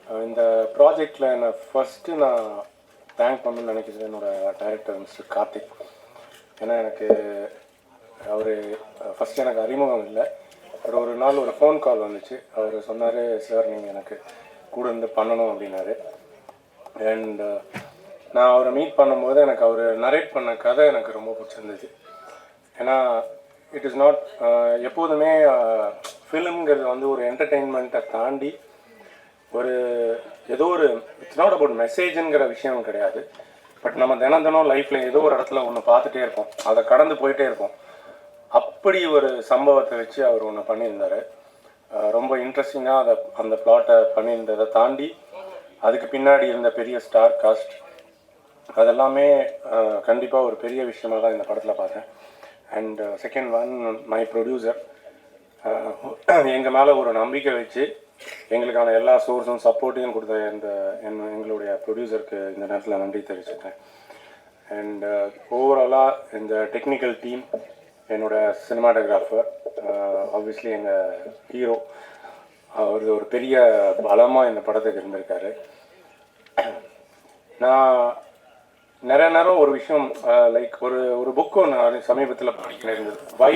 இந்த ப்ராஜெக்டில் என்னை ஃபஸ்ட்டு நான் தேங்க் பண்ணணும்னு நினைக்கிறது என்னோடய டைரக்டர் மிஸ்டர் கார்த்திக். ஏன்னா எனக்கு அவர் ஃபஸ்ட்டு எனக்கு அறிமுகம் இல்லை. ஒரு நாள் ஒரு ஃபோன் கால் வந்துச்சு. அவர் சொன்னார், சார் நீங்கள் எனக்கு கூட இருந்து பண்ணணும் அப்படின்னாரு. அண்ட் நான் அவரை மீட் பண்ணும்போது எனக்கு அவர் நரேட் பண்ண கதை எனக்கு ரொம்ப பிடிச்சிருந்துச்சு. ஏன்னா இட் இஸ் நாட் எப்போதுமே ஃபிலிம்ங்கிறது வந்து ஒரு என்டர்டெயின்மெண்ட்டை தாண்டி ஒரு ஏதோ ஒரு இட்ஸ் நாட் அபவுட் மெசேஜுங்கிற விஷயம் கிடையாது. பட் நம்ம தினம் லைஃப்பில் ஏதோ ஒரு இடத்துல ஒன்று பார்த்துட்டே இருப்போம், அதை கடந்து போயிட்டே இருப்போம். அப்படி ஒரு சம்பவத்தை வச்சு அவர் ஒன்று பண்ணியிருந்தார். ரொம்ப இன்ட்ரெஸ்டிங்காக அந்த பிளாட்டை பண்ணியிருந்ததை தாண்டி அதுக்கு பின்னாடி இருந்த பெரிய ஸ்டார் காஸ்ட் அதெல்லாமே கண்டிப்பாக ஒரு பெரிய விஷயமாக தான் இந்த படத்தில் பார்த்தேன். And second one, my producer எங்கள் மேலே ஒரு நம்பிக்கை வச்சு எங்களுக்கான எல்லா சோர்ஸும் சப்போர்ட்டையும் கொடுத்த எங்களுடைய ப்ரொடியூசருக்கு இந்த நேரத்தில் நன்றி தெரிவிச்சுட்டேன். அண்ட் ஓவராலாக இந்த டெக்னிக்கல் டீம், என்னோடய சினிமாட்டோகிராஃபர், ஆப்வியஸ்லி எங்கள் ஹீரோ, அவர் ஒரு பெரிய பலமாக இந்த படத்துக்கு இருந்திருக்காரு. நான் நிறைய நேரம் ஒரு விஷயம் லைக் ஒரு புக்கு நான் சமீபத்தில் படிக்க இருந்தது, வை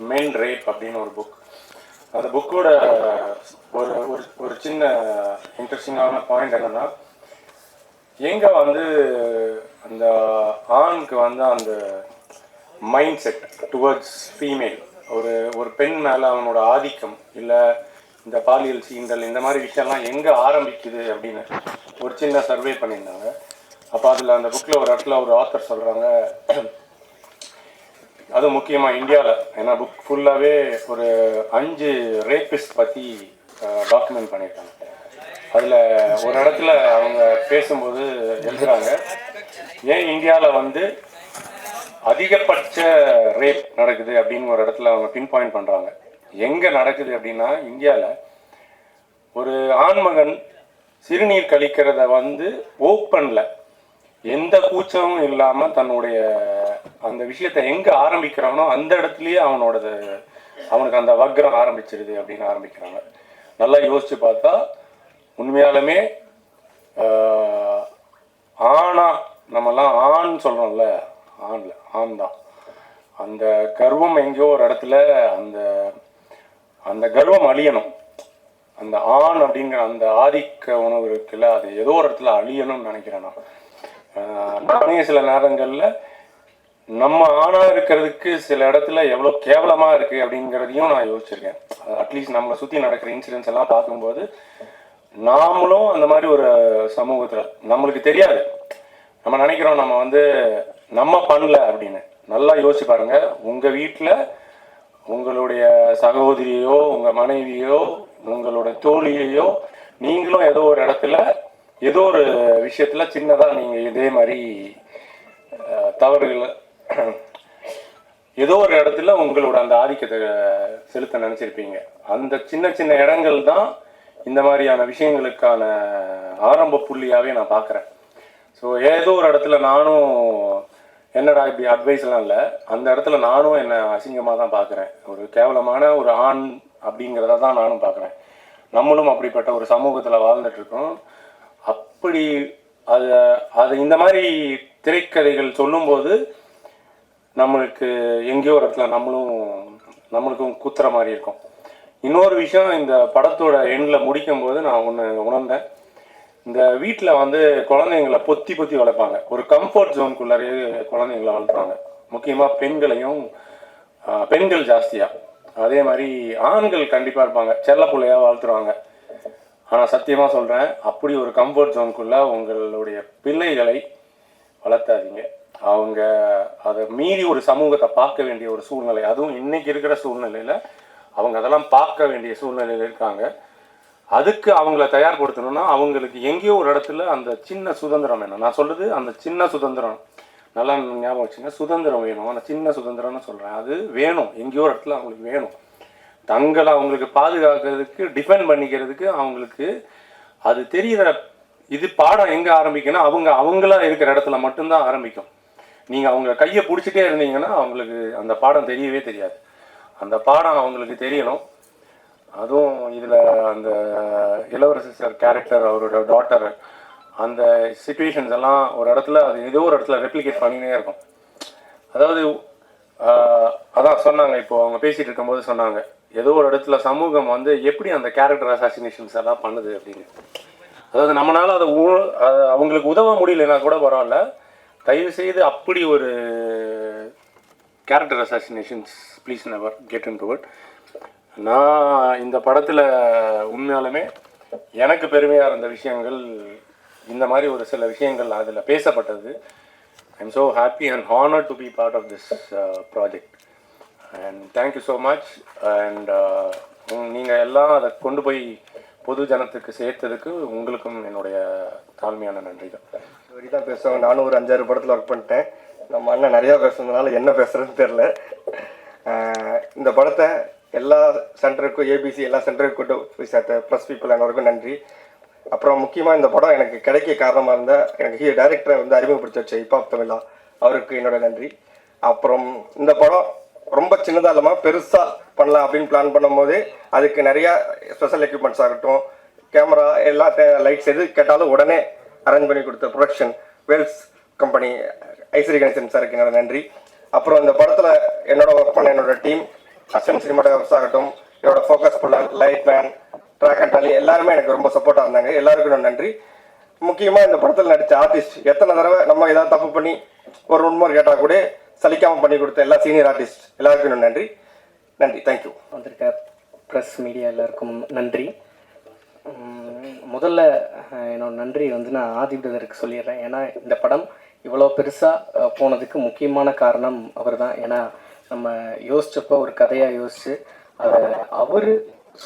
மென் ரேப் அப்படின்னு ஒரு புக். அந்த புக்கோட ஒரு ஒரு சின்ன இன்ட்ரெஸ்டிங்கான பாயிண்ட் என்னென்னா, எங்கே வந்து அந்த ஆணுக்கு வந்து அந்த மைண்ட் செட் டுவர்ட்ஸ் ஃபீமேல், ஒரு பெண் மேலே அவனோட ஆதிக்கம் இல்லை இந்த பாலியல் சீண்டல் இந்த மாதிரி விஷயம்லாம் எங்கே ஆரம்பிக்குது அப்படின்னு ஒரு சின்ன சர்வே பண்ணியிருந்தாங்க. அப்போ அதில் அந்த புக்கில் ஒரு இடத்துல ஒரு ஆத்தர் சொல்கிறாங்க, அதுவும் முக்கியமாக இந்தியாவில், ஏன்னா புக் ஃபுல்லாகவே ஒரு 5 ரேபிஸ்ட் பற்றி டாக்குமெண்ட் பண்ணியிருக்காங்க. அதில் ஒரு இடத்துல அவங்க பேசும்போது எழுதுகிறாங்க, ஏன் இந்தியாவில் வந்து அதிகபட்ச ரேப் நடக்குது அப்படின்னு ஒரு இடத்துல அவங்க பின் பாயிண்ட் பண்ணுறாங்க. எங்கே நடக்குது அப்படின்னா, இந்தியாவில் ஒரு ஆண்மகன் சிறுநீர் கழிக்கிறத வந்து ஓப்பனில் எந்த கூச்சமும் இல்லாமல் தன்னுடைய அந்த விஷயத்தை எங்கே ஆரம்பிக்கிறானோ அந்த இடத்துலையே அவனுக்கு அந்த வக்ரம் ஆரம்பிச்சிருது அப்படின்னு ஆரம்பிக்கிறாங்க. நல்லா யோசித்து பார்த்தா உண்மையாலுமே ஆணா நம்மலாம் ஆண் சொல்கிறோம்ல, ஆண் தான். அந்த கர்வம் எங்கேயோ ஒரு இடத்துல அந்த கர்வம் அழியணும். அந்த ஆண் அப்படிங்கிற அந்த ஆதிக்க உணவு இருக்குல்ல, அது ஏதோ ஒரு இடத்துல அழியணும்னு நினைக்கிறேன். நானே சில நேரங்களில் நம்ம ஆணாக இருக்கிறதுக்கு சில இடத்துல எவ்வளோ கேவலமாக இருக்குது அப்படிங்கிறதையும் நான் யோசிச்சிருக்கேன். அட்லீஸ்ட் நம்மளை சுற்றி நடக்கிற இன்சிடென்ட்ஸ் எல்லாம் பார்க்கும்போது நாமளும் அந்த மாதிரி ஒரு சமூகத்தில் நம்மளுக்கு தெரியாது, நம்ம நினைக்கிறோம் நம்ம வந்து நம்ம பண்ணல அப்படின்னு. நல்லா யோசிச்சு பாருங்க, உங்கள் வீட்டில் உங்களுடைய சகோதரியோ உங்கள் மனைவியோ உங்களோட தோழியையோ நீங்களும் ஏதோ ஒரு இடத்துல ஏதோ ஒரு விஷயத்தில் சின்னதாக நீங்கள் இதே மாதிரி தவறுகளை ஏதோ ஒரு இடத்துல உங்களோட அந்த ஆதிக்கத்தை செலுத்த நினச்சிருப்பீங்க. அந்த சின்ன சின்ன இடங்கள் தான் இந்த மாதிரியான விஷயங்களுக்கான ஆரம்ப புள்ளியாகவே நான் பார்க்குறேன். ஸோ ஏதோ ஒரு இடத்துல நானும் என்னடா இப்படி அட்வைஸ்லாம் இல்லை, அந்த இடத்துல நானும் என்னை அசிங்கமாக தான் பார்க்குறேன். ஒரு கேவலமான ஒரு ஆண் அப்படிங்கிறத தான் நானும் பார்க்குறேன். நம்மளும் அப்படிப்பட்ட ஒரு சமூகத்தில் வாழ்ந்துட்டுருக்கோம். அப்படி அது இந்த மாதிரி திரைக்கதைகள் சொல்லும்போது நம்மளுக்கு எங்கேயோ ஒரு இடத்துல நம்மளுக்கும் குத்துற மாதிரி இருக்கும். இன்னொரு விஷயம், இந்த படத்தோட எண்டில் முடிக்கும் போது நான் ஒன்று உணர்ந்தேன். இந்த வீட்டில் வந்து குழந்தைங்களை பொத்தி வளர்ப்பாங்க, ஒரு கம்ஃபர்ட் ஜோனுக்குள்ளாரே குழந்தைங்களை வளர்த்துறாங்க. முக்கியமாக பெண்கள் ஜாஸ்தியாக, அதே மாதிரி ஆண்கள் கண்டிப்பாக இருப்பாங்க, செல்ல பிள்ளையாக வளர்த்துருவாங்க. ஆனால் சத்தியமாக சொல்கிறேன், அப்படி ஒரு கம்ஃபர்ட் ஜோனுக்குள்ளே உங்களுடைய பிள்ளைகளை வளர்த்தாதீங்க. அவங்க அதை மீறி ஒரு சமூகத்தை பார்க்க வேண்டிய ஒரு சூழ்நிலை, அதுவும் இன்றைக்கி இருக்கிற சூழ்நிலையில் அவங்க அதெல்லாம் பார்க்க வேண்டிய சூழ்நிலையில் இருக்காங்க. அதுக்கு அவங்கள தயார்படுத்தணும்னா அவங்களுக்கு எங்கேயோ ஒரு இடத்துல அந்த சின்ன சுதந்திரம் வேணும். நான் சொல்கிறது அந்த சின்ன சுதந்திரம், நல்லா ஞாபகம் வச்சுங்க, சுதந்திரம் வேணும். அந்த சின்ன சுதந்திரம்னு சொல்கிறேன், அது வேணும், எங்கேயோ ஒரு இடத்துல அவங்களுக்கு வேணும். தங்களை அவங்களுக்கு பாதுகாக்கிறதுக்கு, டிஃபெண்ட் பண்ணிக்கிறதுக்கு அவங்களுக்கு அது தெரிகிற. இது பாடம் எங்கே ஆரம்பிக்கணும், அவங்களா இருக்கிற இடத்துல மட்டும்தான் ஆரம்பிக்கும். நீங்கள் அவங்க கையை பிடிச்சிட்டே இருந்தீங்கன்னா அவங்களுக்கு அந்த பாடம் தெரியவே தெரியாது. அந்த பாடம் அவங்களுக்கு தெரியணும். அதுவும் இதில் அந்த இளவரசி சார் கேரக்டர், அவரோட டாட்டர், அந்த சுச்சுவேஷன்ஸ் எல்லாம் ஒரு இடத்துல அது ஏதோ ஒரு இடத்துல ரெப்ளிகேட் பண்ணினே இருக்கும். அதாவது அதான் சொன்னாங்க, இப்போ அவங்க பேசிகிட்டு இருக்கும்போது சொன்னாங்க, ஏதோ ஒரு இடத்துல சமூகம் வந்து எப்படி அந்த கேரக்டர் அசாசினேஷன்ஸ் எல்லாம் பண்ணுது அப்படின்னு. அதாவது நம்மளால் அதை அவங்களுக்கு உதவ முடியலன்னா கூட பரவாயில்ல, தயவுசெய்து அப்படி ஒரு character assassinations please never get in to it. நான் இந்த படத்தில் உண்மையாலுமே எனக்கு பெருமையாக இருந்த விஷயங்கள் இந்த மாதிரி ஒரு சில விஷயங்கள் அதில் பேசப்பட்டது. I am so happy and honoured to be part of this project and thank you so much. And நீங்கள் எல்லாம் அதை கொண்டு போய் பொது ஜனத்துக்கு சேர்த்ததுக்கு உங்களுக்கும் என்னுடைய தாழ்மையான நன்றி தான். வரி தான் பேசுவாங்க. நானும் ஒரு 5-6 படத்தில் ஒர்க் பண்ணிட்டேன். நம்ம அண்ணன் நிறையா பேசுனதுனால என்ன பேசுகிறதுன்னு தெரில. இந்த படத்தை எல்லா சென்டருக்கும், ஏபிசி எல்லா சென்டருக்கும் கொண்டு போய் சேர்த்த ப்ளஸ் பீப்புள் அனைவருக்கும் நன்றி. அப்புறம் முக்கியமாக இந்த படம் எனக்கு கிடைக்க காரணமாக இருந்தால் எனக்கு டைரக்டரை வந்து அறிமுகப்படுத்தி வச்ச ஹிப்ஹாப் தமிழா, அவருக்கு என்னோட நன்றி. அப்புறம் இந்த படம் ரொம்ப சின்னதாக இல்லாமல் பெருசாக பண்ணலாம் அப்படின்னு பிளான் பண்ணும்போது அதுக்கு நிறையா ஸ்பெஷல் எக்யூப்மெண்ட்ஸ் ஆகட்டும், கேமரா, எல்லா லைட்ஸ் எது கேட்டாலும் உடனே அரேஞ்ச் பண்ணி கொடுத்த ப்ரொடக்ஷன் வேல்ஸ் கம்பெனி ஐஸ்வரி கணேசன் சாருக்கு என்னோட நன்றி. அப்புறம் இந்த படத்தில் என்னோட ஒர்க் பண்ண என்னோட டீம், அசிஸ்டன்ட் சினிமாட்டோகிராஃபர்ஸ் ஆகட்டும், என்னோட ஃபோக்கஸ் பண்ண light man, track and dolly எல்லாருமே எனக்கு ரொம்ப சப்போர்ட்டாக இருந்தாங்க. எல்லாருக்கும் நான் நன்றி. முக்கியமாக இந்த படத்தில் நடித்த ஆர்டிஸ்ட், எத்தனை தடவை நம்ம ஏதாவது தப்பு பண்ணி ஒரு உண்மை கேட்டால் கூட சலிக்காமல் பண்ணி கொடுத்த எல்லா சீனியர் ஆர்டிஸ்ட் எல்லாருக்கும் நன்றி. நன்றி, தேங்க்யூ. வந்திருக்க ப்ரெஸ் மீடியா எல்லாருக்கும் நன்றி. முதல்ல என்னோட நன்றி வந்து நான் ஆதி பிரதருக்கு சொல்லிடுறேன். ஏன்னா இந்த படம் இவ்வளோ பெருசாக போனதுக்கு முக்கியமான காரணம் அவர் தான். ஏன்னா நம்ம யோசிச்சப்போ ஒரு கதையாக யோசித்து அதை அவர்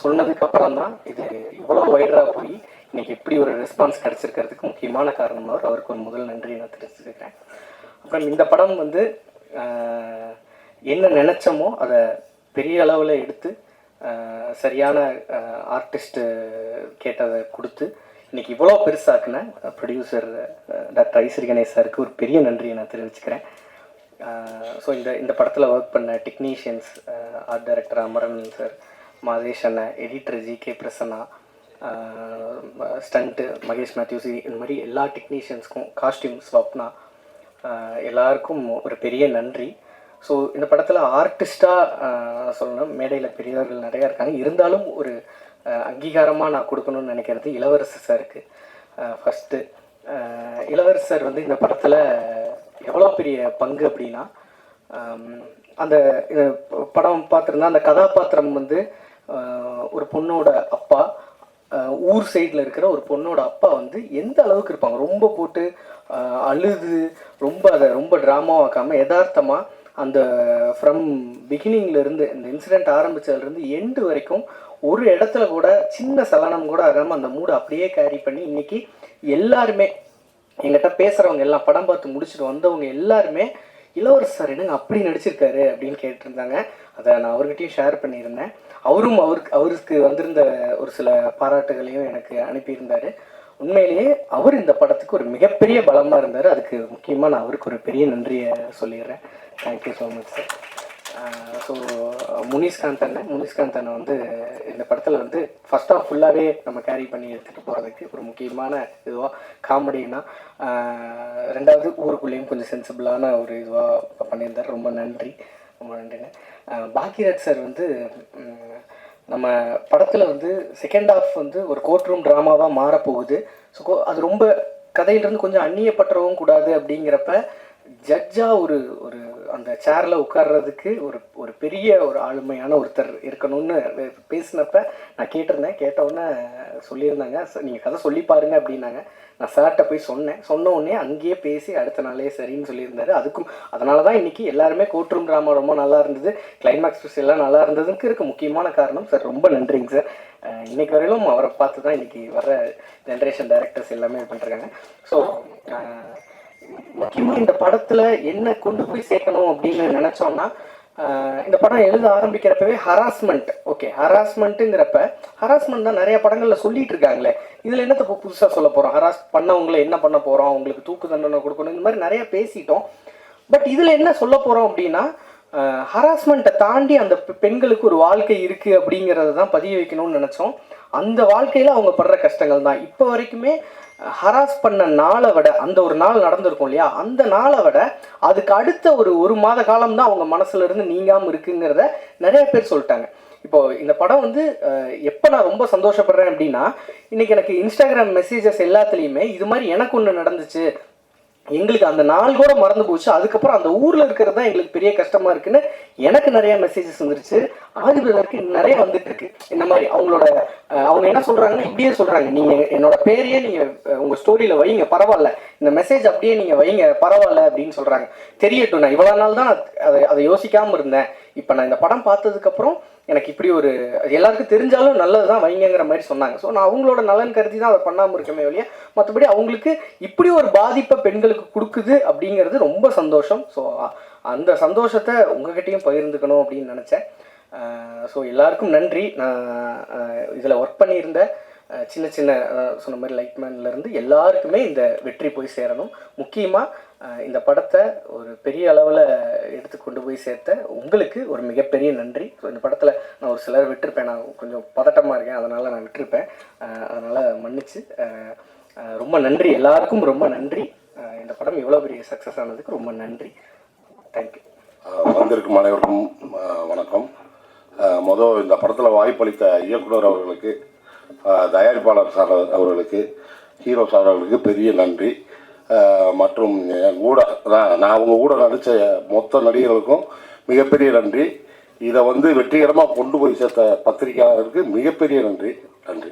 சொன்னதுக்கப்புறம் தான் இது இவ்வளோ வைடராக போய் இன்றைக்கி எப்படி ஒரு ரெஸ்பான்ஸ் கிடச்சிருக்கிறதுக்கு முக்கியமான காரணம் அவருக்கு ஒரு முதல் நன்றி நான் தெரிஞ்சுக்கிறேன். அப்புறம் இந்த படம் வந்து என்ன நினச்சோமோ அதை பெரிய அளவில் எடுத்து சரியான ஆர்டிஸ்ட்டு கேட்டதை கொடுத்து இன்றைக்கி இவ்வளோ பெருசாக்குன ப்ரொடியூசர் டாக்டர் ஐஸ்வரி கணேஷ் சாருக்கு ஒரு பெரிய நன்றியை நான் தெரிவிச்சுக்கிறேன். ஸோ இந்த படத்தில் ஒர்க் பண்ண technicians, art director Amaran sir, Mathesh அண்ணன், editor GK Prasanna, stunt Mahesh மேத்யூசி, இந்த மாதிரி எல்லா டெக்னீஷியன்ஸ்க்கும், காஸ்டியூம் ஸ்வப்னா, எல்லாருக்கும் ஒரு பெரிய நன்றி. ஸோ இந்த படத்தில் ஆர்டிஸ்ட்டாக சொல்லணும், மேடையில் பெரியவர்கள் நிறையா இருக்காங்க, இருந்தாலும் ஒரு அங்கீகாரமாக நான் கொடுக்கணும்னு நினைக்கிறது இளவரசர் சாருக்கு. ஃபஸ்ட்டு இளவரசர் சார் வந்து இந்த படத்தில் எவ்வளோ பெரிய பங்கு அப்படின்னா, அந்த படம் பார்த்துருந்தா அந்த கதாபாத்திரம் வந்து ஒரு பொண்ணோட அப்பா, ஊர் சைடில் இருக்கிற ஒரு பொண்ணோட அப்பா வந்து எந்த அளவுக்கு இருப்பாங்க, ரொம்ப போட்டு அழுது ரொம்ப அதை ரொம்ப ட்ராமாவாக்காமல் யதார்த்தமாக அந்த ஃப்ரம் பிகினிங்லேருந்து இந்த இன்சிடெண்ட் ஆரம்பித்ததுலேருந்து எண்டு வரைக்கும் ஒரு இடத்துல கூட சின்ன சலனம் கூட ஆகாமல் அந்த மூடை அப்படியே கேரி பண்ணி இன்றைக்கி எல்லாருமே எங்கிட்ட பேசுகிறவங்க எல்லாம் படம் பார்த்து முடிச்சுட்டு வந்தவங்க எல்லாருமே இளவரசர் சார் என்னங்க அப்படி நடிச்சிருக்காரு அப்படின்னு கேட்டிருந்தாங்க. அதை நான் அவர்கிட்டையும் ஷேர் பண்ணியிருந்தேன். அவருக்கு வந்திருந்த ஒரு சில பாராட்டுகளையும் எனக்கு அனுப்பியிருந்தார். உண்மையிலேயே அவர் இந்த படத்துக்கு ஒரு மிகப்பெரிய பலமாக இருந்தார். அதுக்கு முக்கியமாக நான் அவருக்கு ஒரு பெரிய நன்றியை சொல்லிடுறேன். Thank you so much sir. So Munishkanth அண்ணன் வந்து இந்த படத்தில் வந்து ஃபஸ்ட் ஆஃப் ஃபுல்லாகவே நம்ம கேரி பண்ணி எடுத்துகிட்டு போகிறதுக்கு ஒரு முக்கியமான இதுவாக காமெடின்னா, ரெண்டாவது ஊருக்குள்ளேயும் கொஞ்சம் சென்சிபிளான ஒரு இதுவாக பண்ணியிருந்தார். ரொம்ப நன்றிங்க. பாக்கியராஜ் சார் வந்து நம்ம படத்தில் வந்து செகண்ட் ஹாஃப் வந்து ஒரு கோர்ட் ரூம் ட்ராமாவாக மாறப்போகுது. ஸோ அது ரொம்ப கதையிலேருந்து கொஞ்சம் அந்நியப்பற்றவும் கூடாது அப்படிங்கிறப்ப ஜட்ஜாக ஒரு அந்த சேரில் உட்கார்றதுக்கு ஒரு பெரிய ஒரு ஆளுமையான ஒருத்தர் இருக்கணும்னு பேசினப்ப நான் கேட்டவுடனே சொல்லியிருந்தாங்க, நீங்கள் கதை சொல்லி பாருங்க அப்படின்னாங்க. நான் சார்கிட்ட போய் சொன்ன உடனே அங்கேயே பேசி அடுத்த நாளே சரின்னு சொல்லியிருந்தாரு. அதனால தான் இன்றைக்கி எல்லாருமே கோர்ட் ரூம் ட்ராமா ரொம்ப நல்லா இருந்தது, கிளைமேக்ஸ் ட்விஸ்ட் எல்லாம் நல்லா இருந்ததுக்கு இருக்க முக்கியமான காரணம் சார். ரொம்ப நன்றிங்க சார். இன்றைக்கி வரையிலும் அவரை பார்த்து தான் இன்றைக்கி வர ஜென்ரேஷன் டைரக்டர்ஸ் எல்லாமே இது பண்ணுறாங்க. ஸோ முக்கியமாக இந்த படத்தில் என்ன கொண்டு போய் சேர்க்கணும் அப்படின்னு நினச்சோம்னா, இந்த படம் எழுத ஆரம்பிக்கிறப்பவே ஹராஸ்மெண்ட், ஓகே ஹராஸ்மெண்ட்டுங்கிறப்ப ஹராஸ்மெண்ட் தான் நிறைய படங்களில் சொல்லிட்டு இருக்காங்களே, இதில் என்னத்தை இப்போ புதுசாக சொல்ல போகிறோம், ஹராஸ் பண்ணவங்களை என்ன பண்ண போகிறோம், அவங்களுக்கு தூக்கு தண்டனை கொடுக்கணும், இந்த மாதிரி நிறையா பேசிட்டோம். பட் இதில் என்ன சொல்ல போகிறோம் அப்படின்னா, ஹராஸ்மெண்ட்டை தாண்டி அந்த பெண்களுக்கு ஒரு வாழ்க்கை இருக்குது அப்படிங்கிறத தான் பதிய வைக்கணும்னு நினச்சோம். அந்த வாழ்க்கையில் அவங்க படுற கஷ்டங்கள் தான் இப்போ வரைக்குமே. ஹராஸ் பண்ண நாளை விட, அந்த ஒரு நாள் நடந்திருக்கும் இல்லையா, அந்த நாளை விட அதுக்கு அடுத்த ஒரு மாத காலம் தான் அவங்க மனசுல இருந்து நீங்காமல் இருக்குங்கிறத நிறைய பேர் சொல்லிட்டாங்க. இப்போ இந்த படம் வந்து எப்போ நான் ரொம்ப சந்தோஷப்படுறேன் அப்படின்னா, இன்னைக்கு எனக்கு இன்ஸ்டாகிராம் மெசேஜஸ் எல்லாத்துலேயுமே இது மாதிரி எனக்கு ஒன்று நடந்துச்சு, எங்களுக்கு அந்த நாள் கூட மறந்து போச்சு, அதுக்கப்புறம் அந்த ஊரில் இருக்கிறது தான் எங்களுக்கு பெரிய கஷ்டமாக இருக்குன்னு எனக்கு நிறைய மெசேஜஸ் வந்துருச்சு. ஆதிபதற்கு நிறைய வந்துட்டு இருக்கு. இந்த மாதிரி அவங்க என்ன சொல்கிறாங்கன்னா, இப்படியே சொல்கிறாங்க, நீங்கள் என்னோட பேரையே நீங்கள் உங்கள் ஸ்டோரியில் வைங்க பரவாயில்ல, இந்த மெசேஜ் அப்படியே நீங்கள் வைங்க பரவாயில்ல அப்படின்னு சொல்கிறாங்க. தெரியட்டும், நான் இவ்வளோ நாள் தான் அதை யோசிக்காமல் இருந்தேன், இப்போ நான் இந்த படம் பார்த்ததுக்கப்புறம் எனக்கு இப்படி ஒரு எல்லாருக்கும் தெரிஞ்சாலும் நல்லது தான் வைங்கிற மாதிரி சொன்னாங்க. ஸோ நான் அவங்களோட நலன் கருதி தான் அதை பண்ணாமல் இருக்கமே வழியா, மற்றபடி அவங்களுக்கு இப்படி ஒரு பாதிப்பை பெண்களுக்கு கொடுக்குது அப்படிங்கிறது ரொம்ப சந்தோஷம். ஸோ அந்த சந்தோஷத்தை உங்ககிட்டையும் பகிர்ந்துக்கணும் அப்படின்னு நினச்சேன். ஸோ எல்லாருக்கும் நன்றி. நான் இதில் ஒர்க் பண்ணியிருந்த சின்ன சின்ன சொன்ன மாதிரி லைட்மேன்லேருந்து எல்லாருக்குமே இந்த வெற்றி போய் சேரணும். முக்கியமாக இந்த படத்தை ஒரு பெரிய அளவில் எடுத்து கொண்டு போய் சேர்த்த உங்களுக்கு ஒரு மிகப்பெரிய நன்றி. ஸோ இந்த படத்தில் நான் ஒரு சிலர் விட்டுருப்பேன், நான் கொஞ்சம் பதட்டமாக இருக்கேன், அதனால் நான் விட்டுருப்பேன், அதனால் மன்னிச்சு. ரொம்ப நன்றி, எல்லாருக்கும் ரொம்ப நன்றி. இந்த படம் இவ்வளோ பெரிய சக்ஸஸ் ஆனதுக்கு ரொம்ப நன்றி. தேங்க்யூ. வந்திருக்கும் அனைவருக்கும் வணக்கம். மொதல் இந்த படத்தில் வாய்ப்பளித்த இயக்குனர் அவர்களுக்கு, தயாரிப்பாளர் சார் அவர்களுக்கு, ஹீரோ சார் அவர்களுக்கு பெரிய நன்றி. மற்றும் என் கூட நான் அவங்க கூட நடித்த மொத்த நடிகர்களுக்கும் மிகப்பெரிய நன்றி. இதை வந்து வெற்றிகரமாக கொண்டு போய் சேர்த்த பத்திரிகையாளருக்கு மிகப்பெரிய நன்றி. நன்றி.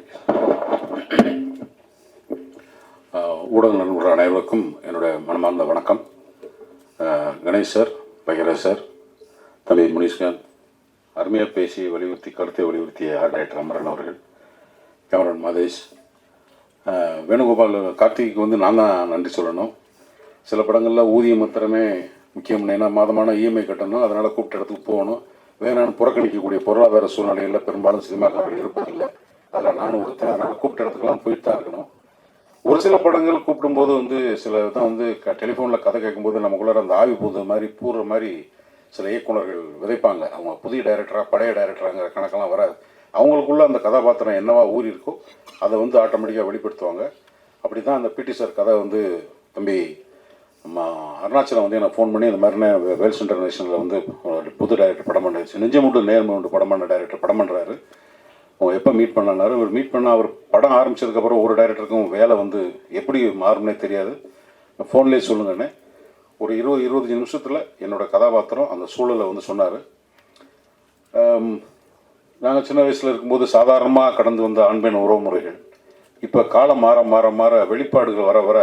ஊடக நண்பர்கள் அனைவருக்கும் என்னுடைய மனமார்ந்த வணக்கம். கணேஷ் சார், பகிரா சார், தம்பி முனிஷ்காந்த், அருமையாக பேசி வலியுறுத்தி கருத்தை வலியுறுத்திய ஆர்ட் டைரக்டர் அமரன் அவர்கள், கேமரன் மதேஷ், வேணுகோபால், கார்த்திக்கு வந்து நான் தான் நன்றி சொல்லணும். சில படங்களில் ஊதியம் மாத்திரமே முக்கியம், ஏன்னா மாதமான இஎம்ஐ கட்டணும், அதனால் கூப்பிட்ட இடத்துக்கு போகணும், வேணான்னு புறக்கணிக்கக்கூடிய பொருளாதார சூழ்நிலைகளில் பெரும்பாலும் சினிமாக்கள் இருப்பதில்லை. அதில் நானும் ஒருத்தர், அதனால் கூப்பிட்ட இடத்துக்குலாம் போயிட்டு தான் இருக்கணும். ஒரு சில படங்கள் கூப்பிடும்போது வந்து சில தான் வந்து டெலிஃபோனில் கதை கேட்கும்போது நமக்குள்ளார அந்த ஆவி பூடுற மாதிரி சில இயக்குநர்கள் விதைப்பாங்க. அவங்க புதிய டைரக்டராக பழைய டைரக்டராங்கிற கணக்கெல்லாம் வராது. அவங்களுக்குள்ள அந்த கதாபாத்திரம் என்னவா ஊறி இருக்கோ அதை வந்து ஆட்டோமேட்டிக்காக வெளிப்படுத்துவாங்க. அப்படி தான் அந்த பிடி சார் கதை வந்து தம்பி அருணாச்சலம் வந்து எனக்கு ஃபோன் பண்ணி இந்த மாதிரினே வேல்ஸ் இன்டர்நேஷனலில் வந்து புது டைரக்டர் படம் பண்ணிடுச்சு, நெஞ்சமுண்டு நேர்முண்டு படம் பண்ண டைரக்டர் படம் பண்ணுறாரு, அவங்க எப்போ மீட் பண்ணாரு. அவர் மீட் பண்ண அவர் படம் ஆரம்பித்ததுக்கப்புறம் ஒரு டைரக்டருக்கும் வேலை வந்து எப்படி மாறும்னே தெரியாது, ஃபோன்லேயே சொல்லுங்கண்ணே. ஒரு 20-25 நிமிஷத்தில் என்னோடய கதாபாத்திரம் அந்த சூழலை வந்து சொன்னார். நாங்கள் சின்ன வயசில் இருக்கும்போது சாதாரணமாக கடந்து வந்த ஆண்பெண் உறவு முறைகள் இப்போ காலம் மாற மாற மாற வெளிப்பாடுகள் வர வர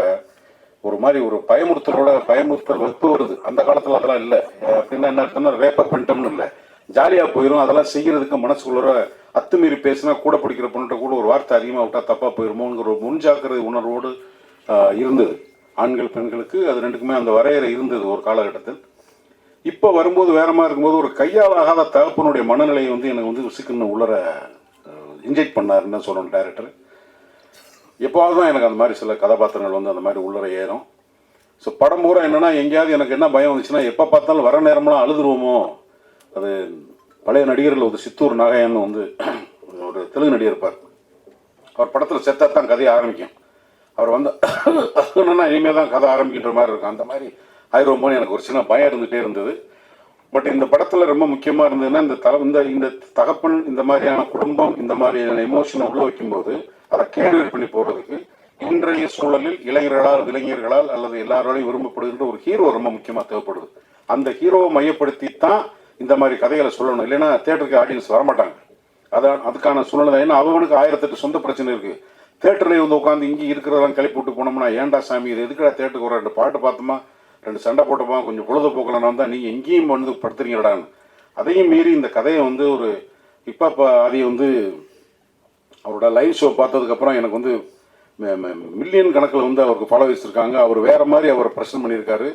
ஒரு மாதிரி ஒரு பயமுறுத்தல் வெப்பு வருது. அந்த காலத்தில் அதெல்லாம் இல்லை. அப்படின்னா என்ன இருக்குன்னா, ரேப்பை பண்ணிட்டோம்னு இல்லை, ஜாலியாக போயிடும். அதெல்லாம் செய்கிறதுக்கு மனசுக்குள்ள அத்துமீறி பேசினா கூட பிடிக்கிற பொண்ணுகிட்ட கூட ஒரு வார்த்தை அதிகமாக விட்டால் தப்பாக போயிருமோங்கிற ஒரு முன்ஜாக்கிரதை உணர்வோடு இருந்தது ஆண்கள் பெண்களுக்கு. அது ரெண்டுக்குமே அந்த வரையறை இருந்தது ஒரு காலகட்டத்தில். இப்போ வரும்போது வேறமாக இருக்கும்போது ஒரு கையாளாகாத தகப்பனுடைய மனநிலையை வந்து எனக்கு வந்து விசுக்குன்னு உள்ளர இன்ஜெக்ட் பண்ணாருன்னு தான் சொல்லணும் டைரக்டர். எப்போவாது தான் எனக்கு அந்த மாதிரி சில கதாபாத்திரங்கள் வந்து அந்த மாதிரி உள்ளர ஏறும். ஸோ படம் பூரா என்னென்னா, எங்கேயாவது எனக்கு என்ன பயம் வந்துச்சுன்னா, எப்போ பார்த்தாலும் வர நேரமெல்லாம் அழுதுருவோமோ. அது பழைய நடிகர்கள் ஒரு சித்தூர் நாகையான்னு வந்து ஒரு தெலுங்கு நடிகர் இருப்பார். அவர் படத்தில் செத்தா தான் கதையை ஆரம்பிக்கும். அவர் வந்து என்னன்னா இனிமேல் தான் கதை ஆரம்பிக்கின்ற மாதிரி இருக்கும். அந்த மாதிரி ஆயிரமோன்னு எனக்கு ஒரு சின்ன பயம் இருந்துகிட்டே இருந்தது. பட் இந்த படத்தில் ரொம்ப முக்கியமாக இருந்ததுன்னா, இந்த தகப்பன் இந்த மாதிரியான குடும்பம் இந்த மாதிரியான எமோஷனை உள்ள வைக்கும்போது அதை கேள்வி பண்ணி போகிறதுக்கு இன்றைய சூழலில் இளைஞர்களால் அல்லது எல்லாராலையும் விரும்பப்படுகின்ற ஒரு ஹீரோ ரொம்ப முக்கியமாக தேவைப்படுது. அந்த ஹீரோவை மையப்படுத்தி தான் இந்த மாதிரி கதைகளை சொல்லணும். இல்லைன்னா தேட்டருக்கு ஆடியன்ஸ் வரமாட்டாங்க. அதுக்கான சூழ்நிலை. ஏன்னா அவனுக்கு 1008 சொந்த பிரச்சனை இருக்குது. தேட்டரில் வந்து உட்காந்து இங்கே இருக்கிறதெல்லாம் கிளப்பி விட்டு போனோம்னா, ஏன்டா சாமி இது எதுக்கடா தேட்டருக்கு ஒரு 2 பாட்டு பார்த்தோமா, 2 சண்டை போட்டோமா, கொஞ்சம் பொழுதுபோக்கலன்னா தான் நீங்கள் எங்கேயும் வந்து படுத்துறீங்கடான்னு. அதையும் மீறி இந்த கதையை வந்து ஒரு இப்போ அதை வந்து அவரோட லைவ் ஷோ பார்த்ததுக்கப்புறம் எனக்கு வந்து மில்லியன் கணக்கில் வந்து அவருக்கு ஃபாலோவர்ஸ் இருக்காங்க. அவர் வேறு மாதிரி அவரை ப்ரெசென்ட் பண்ணியிருக்காரு.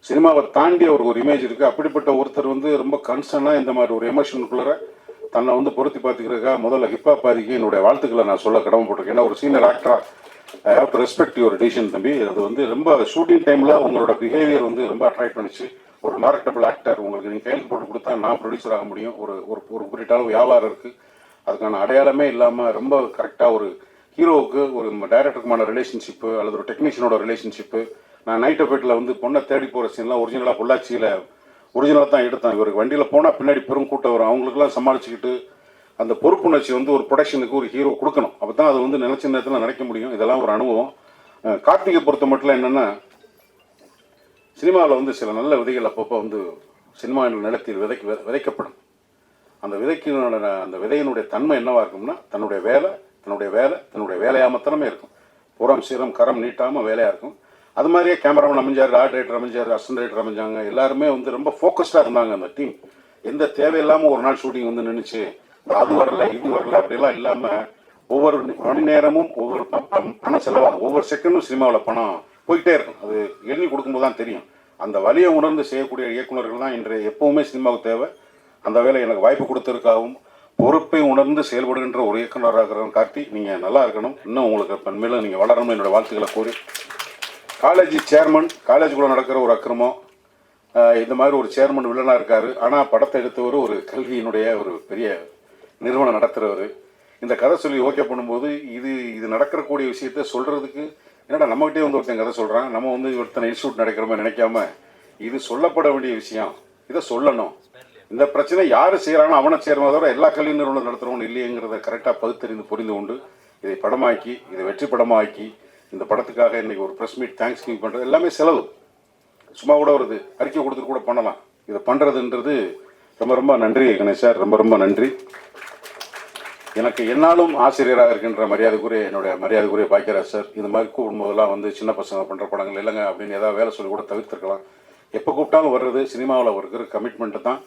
சினிமாவை தாண்டி அவருக்கு ஒரு இமேஜ் இருக்குது. அப்படிப்பட்ட ஒருத்தர் வந்து ரொம்ப கன்சர்னாக இந்த மாதிரி ஒரு எமோஷனுக்குள்ளே தன்னை வந்து பொருத்தி பார்த்துக்கிறதுக்காக முதல்ல ஹிப்ஹாப் பாதிக்கு என்னுடைய வாழ்த்துக்களை நான் சொல்ல கடமைப்பட்டிருக்கேன். ஏன்னா ஒரு சீனியர் ஆக்டராக I have to respect your decision தம்பி. அது வந்து ரொம்ப ஷூட்டிங் டைமில் உங்களோட பிஹேவியர் வந்து ரொம்ப அட்ராக்ட் பண்ணிச்சு. ஒரு மார்க்கெட்டபிள் ஆக்டர் உங்களுக்கு நீங்கள் கையில் போட்டு கொடுத்தா நான் ப்ரொடியூசர் ஆக முடியும். ஒரு ஒரு ஒரு குறிப்பிட்ட அளவு வியாபாரம் இருக்குது, அதுக்கான அடையாளமே இல்லாமல் ரொம்ப கரெக்டாக ஒரு ஹீரோவுக்கு ஒரு டைரக்டருக்குமான ரிலேஷன்ஷிப்பு அல்லது ஒரு டெக்னீஷியனோட ரிலேஷன்ஷிப்பு. நான் நைட் எஃபெக்டில் வந்து பொண்ணை தேடி போகிற சீன்லாம் ஒரிஜினலாக பொள்ளாச்சியில் ஒரிஜினலாக தான் எடுத்தேன். இவருக்கு வண்டியில் போனால் பின்னாடி பெரும் கூட்டம் வரும், அவங்களுக்குலாம் சமாளிச்சுக்கிட்டு அந்த பொறுப்புணர்ச்சி வந்து ஒரு ப்ரொடக்ஷனுக்கு ஒரு ஹீரோ கொடுக்கணும். அப்போ தான் அது வந்து நினைச்ச நேரத்தில் நினைக்க முடியும். இதெல்லாம் ஒரு அனுபவம். கார்த்திகை பொறுத்த மட்டும் என்னென்னா, சினிமாவில் வந்து சில நல்ல விதைகள் அப்பப்போ வந்து சினிமா நிலத்தில் விதைக்கப்படும். அந்த அந்த விதையினுடைய தன்மை என்னவாக இருக்கும்னா, தன்னுடைய வேலையாக மாத்திரமே இருக்கும். புறம் சீரம் கரம் நீட்டாமல் வேலையாக இருக்கும். அது மாதிரியே கேமராமேன் அமைஞ்சார், ஆர்ட் ரைட்டர் அமைஞ்சார், அசிஸ்டன்ட் ரைட்டர் அமைஞ்சாங்க. எல்லாருமே வந்து ரொம்ப ஃபோக்கஸ்டாக இருந்தாங்க அந்த டீம். எந்த தேவையில்லாமல் ஒரு நாள் ஷூட்டிங் வந்து நின்றுச்சு, அது வரல இது வரல அப்படிலாம் இல்லாமல் ஒவ்வொரு மணி நேரமும் ஒவ்வொரு பணம் செலவாகும். ஒவ்வொரு செகண்டும் சினிமாவில் பணம் போயிட்டே இருக்கும். அது எழுதி கொடுக்கும்போது தான் தெரியும். அந்த வலியை உணர்ந்து செய்யக்கூடிய இயக்குநர்கள் தான் இன்றைய எப்பவுமே சினிமாவுக்கு தேவை. அந்த வேலை எனக்கு வாய்ப்பு கொடுத்ததுக்காகவும் பொறுப்பை உணர்ந்து செயல்படுகின்ற ஒரு இயக்குநராக இருக்கிறவங்க கார்த்தி, நீங்கள் நல்லா இருக்கணும். இன்னும் உங்களுக்கு பண்மையில் நீங்கள் வளரணும் என்னோடய வாழ்த்துக்களை கூறி, காலேஜ் சேர்மன், காலேஜுக்குள்ளே நடக்கிற ஒரு அக்கிரமம், இந்த மாதிரி ஒரு சேர்மன் வில்லனாக இருக்கார். ஆனால் படத்தை எடுத்தவர் ஒரு கல்வியினுடைய ஒரு பெரிய நிறுவனம் நடத்துகிறவர். இந்த கதை சொல்லி ஓகே பண்ணும்போது இது நடக்கக்கூடிய விஷயத்த சொல்கிறதுக்கு என்னடா நம்மகிட்டே வந்து ஒருத்தன் கதை சொல்கிறான், நம்ம வந்து ஒருத்தனை இன்ஸ்டியூட் நடக்கிற மாதிரி நினைக்காம இது சொல்லப்பட வேண்டிய விஷயம், இதை சொல்லணும். இந்த பிரச்சனை யார் செய்கிறானோ அவனை சேர்வதோட எல்லா கல்வி நிறுவனம் நடத்துகிறவங்க இல்லைங்கிறத கரெக்டாக பகுத்தறிந்து புரிந்து கொண்டு இதை படமாக்கி, இதை வெற்றி படமாக்கி, இந்த படத்துக்காக இன்றைக்கி ஒரு ப்ரெஸ் மீட் தேங்க்ஸ் கிவிங் பண்ணுறது எல்லாமே செலவு. சும்மா கூட வருது, அறிக்கை கொடுத்துட்டு கூட பண்ணலாம். இதை பண்ணுறதுன்றது ரொம்ப ரொம்ப நன்றி கணேஷ் சார், ரொம்ப ரொம்ப நன்றி. எனக்கு என்னாலும் ஆசிரியராக இருக்கின்ற என்னுடைய மரியாதைக்குரிய பாக்கியராஜ் சார், இந்த மாதிரி கூப்பிடும்போதெல்லாம் வந்து சின்ன பசங்க பண்ணுற படங்கள் இல்லைங்க அப்படின்னு ஏதாவது வேலை சொல்லி கூட தவிர்த்துருக்கலாம். எப்போ கூப்பிட்டாலும் வர்றது சினிமாவில் இருக்கிற கமிட்மெண்ட்டு தான்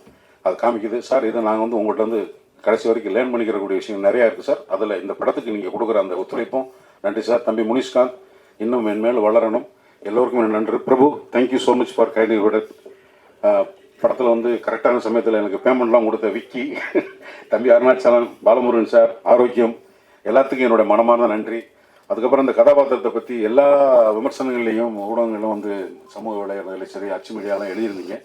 அது காமிக்குது. சார் இதை நாங்கள் வந்து உங்கள்கிட்ட வந்து கடைசி வரைக்கும் லேர்ன் பண்ணிக்கிறக்கூடிய விஷயம் நிறையா இருக்குது சார். அதில் இந்த படத்துக்கு நீங்கள் கொடுக்குற அந்த ஒத்துழைப்பும் நன்றி சார். தம்பி முனிஷ்காந்த் இன்னும் மென்மேலும் வளரணும். எல்லோருக்கும் நன்றி. Prabhu, thank you so much for kindly விடட். படத்தில் வந்து கரெக்டான சமயத்தில் எனக்கு பேமெண்ட்லாம் கொடுத்த விக்கி, தம்பி அருணாச்சலம், பாலமுருகன் சார், ஆரோக்கியம், எல்லாத்துக்கும் என்னோடய மனமார்ந்த நன்றி. அதுக்கப்புறம் இந்த கதாபாத்திரத்தை பற்றி எல்லா விமர்சனங்கள்லேயும் ஊடகங்களும் வந்து சமூக வலைதளங்களையும் சரி அச்சு மீடியாலாம் எழுதியிருந்தீங்க.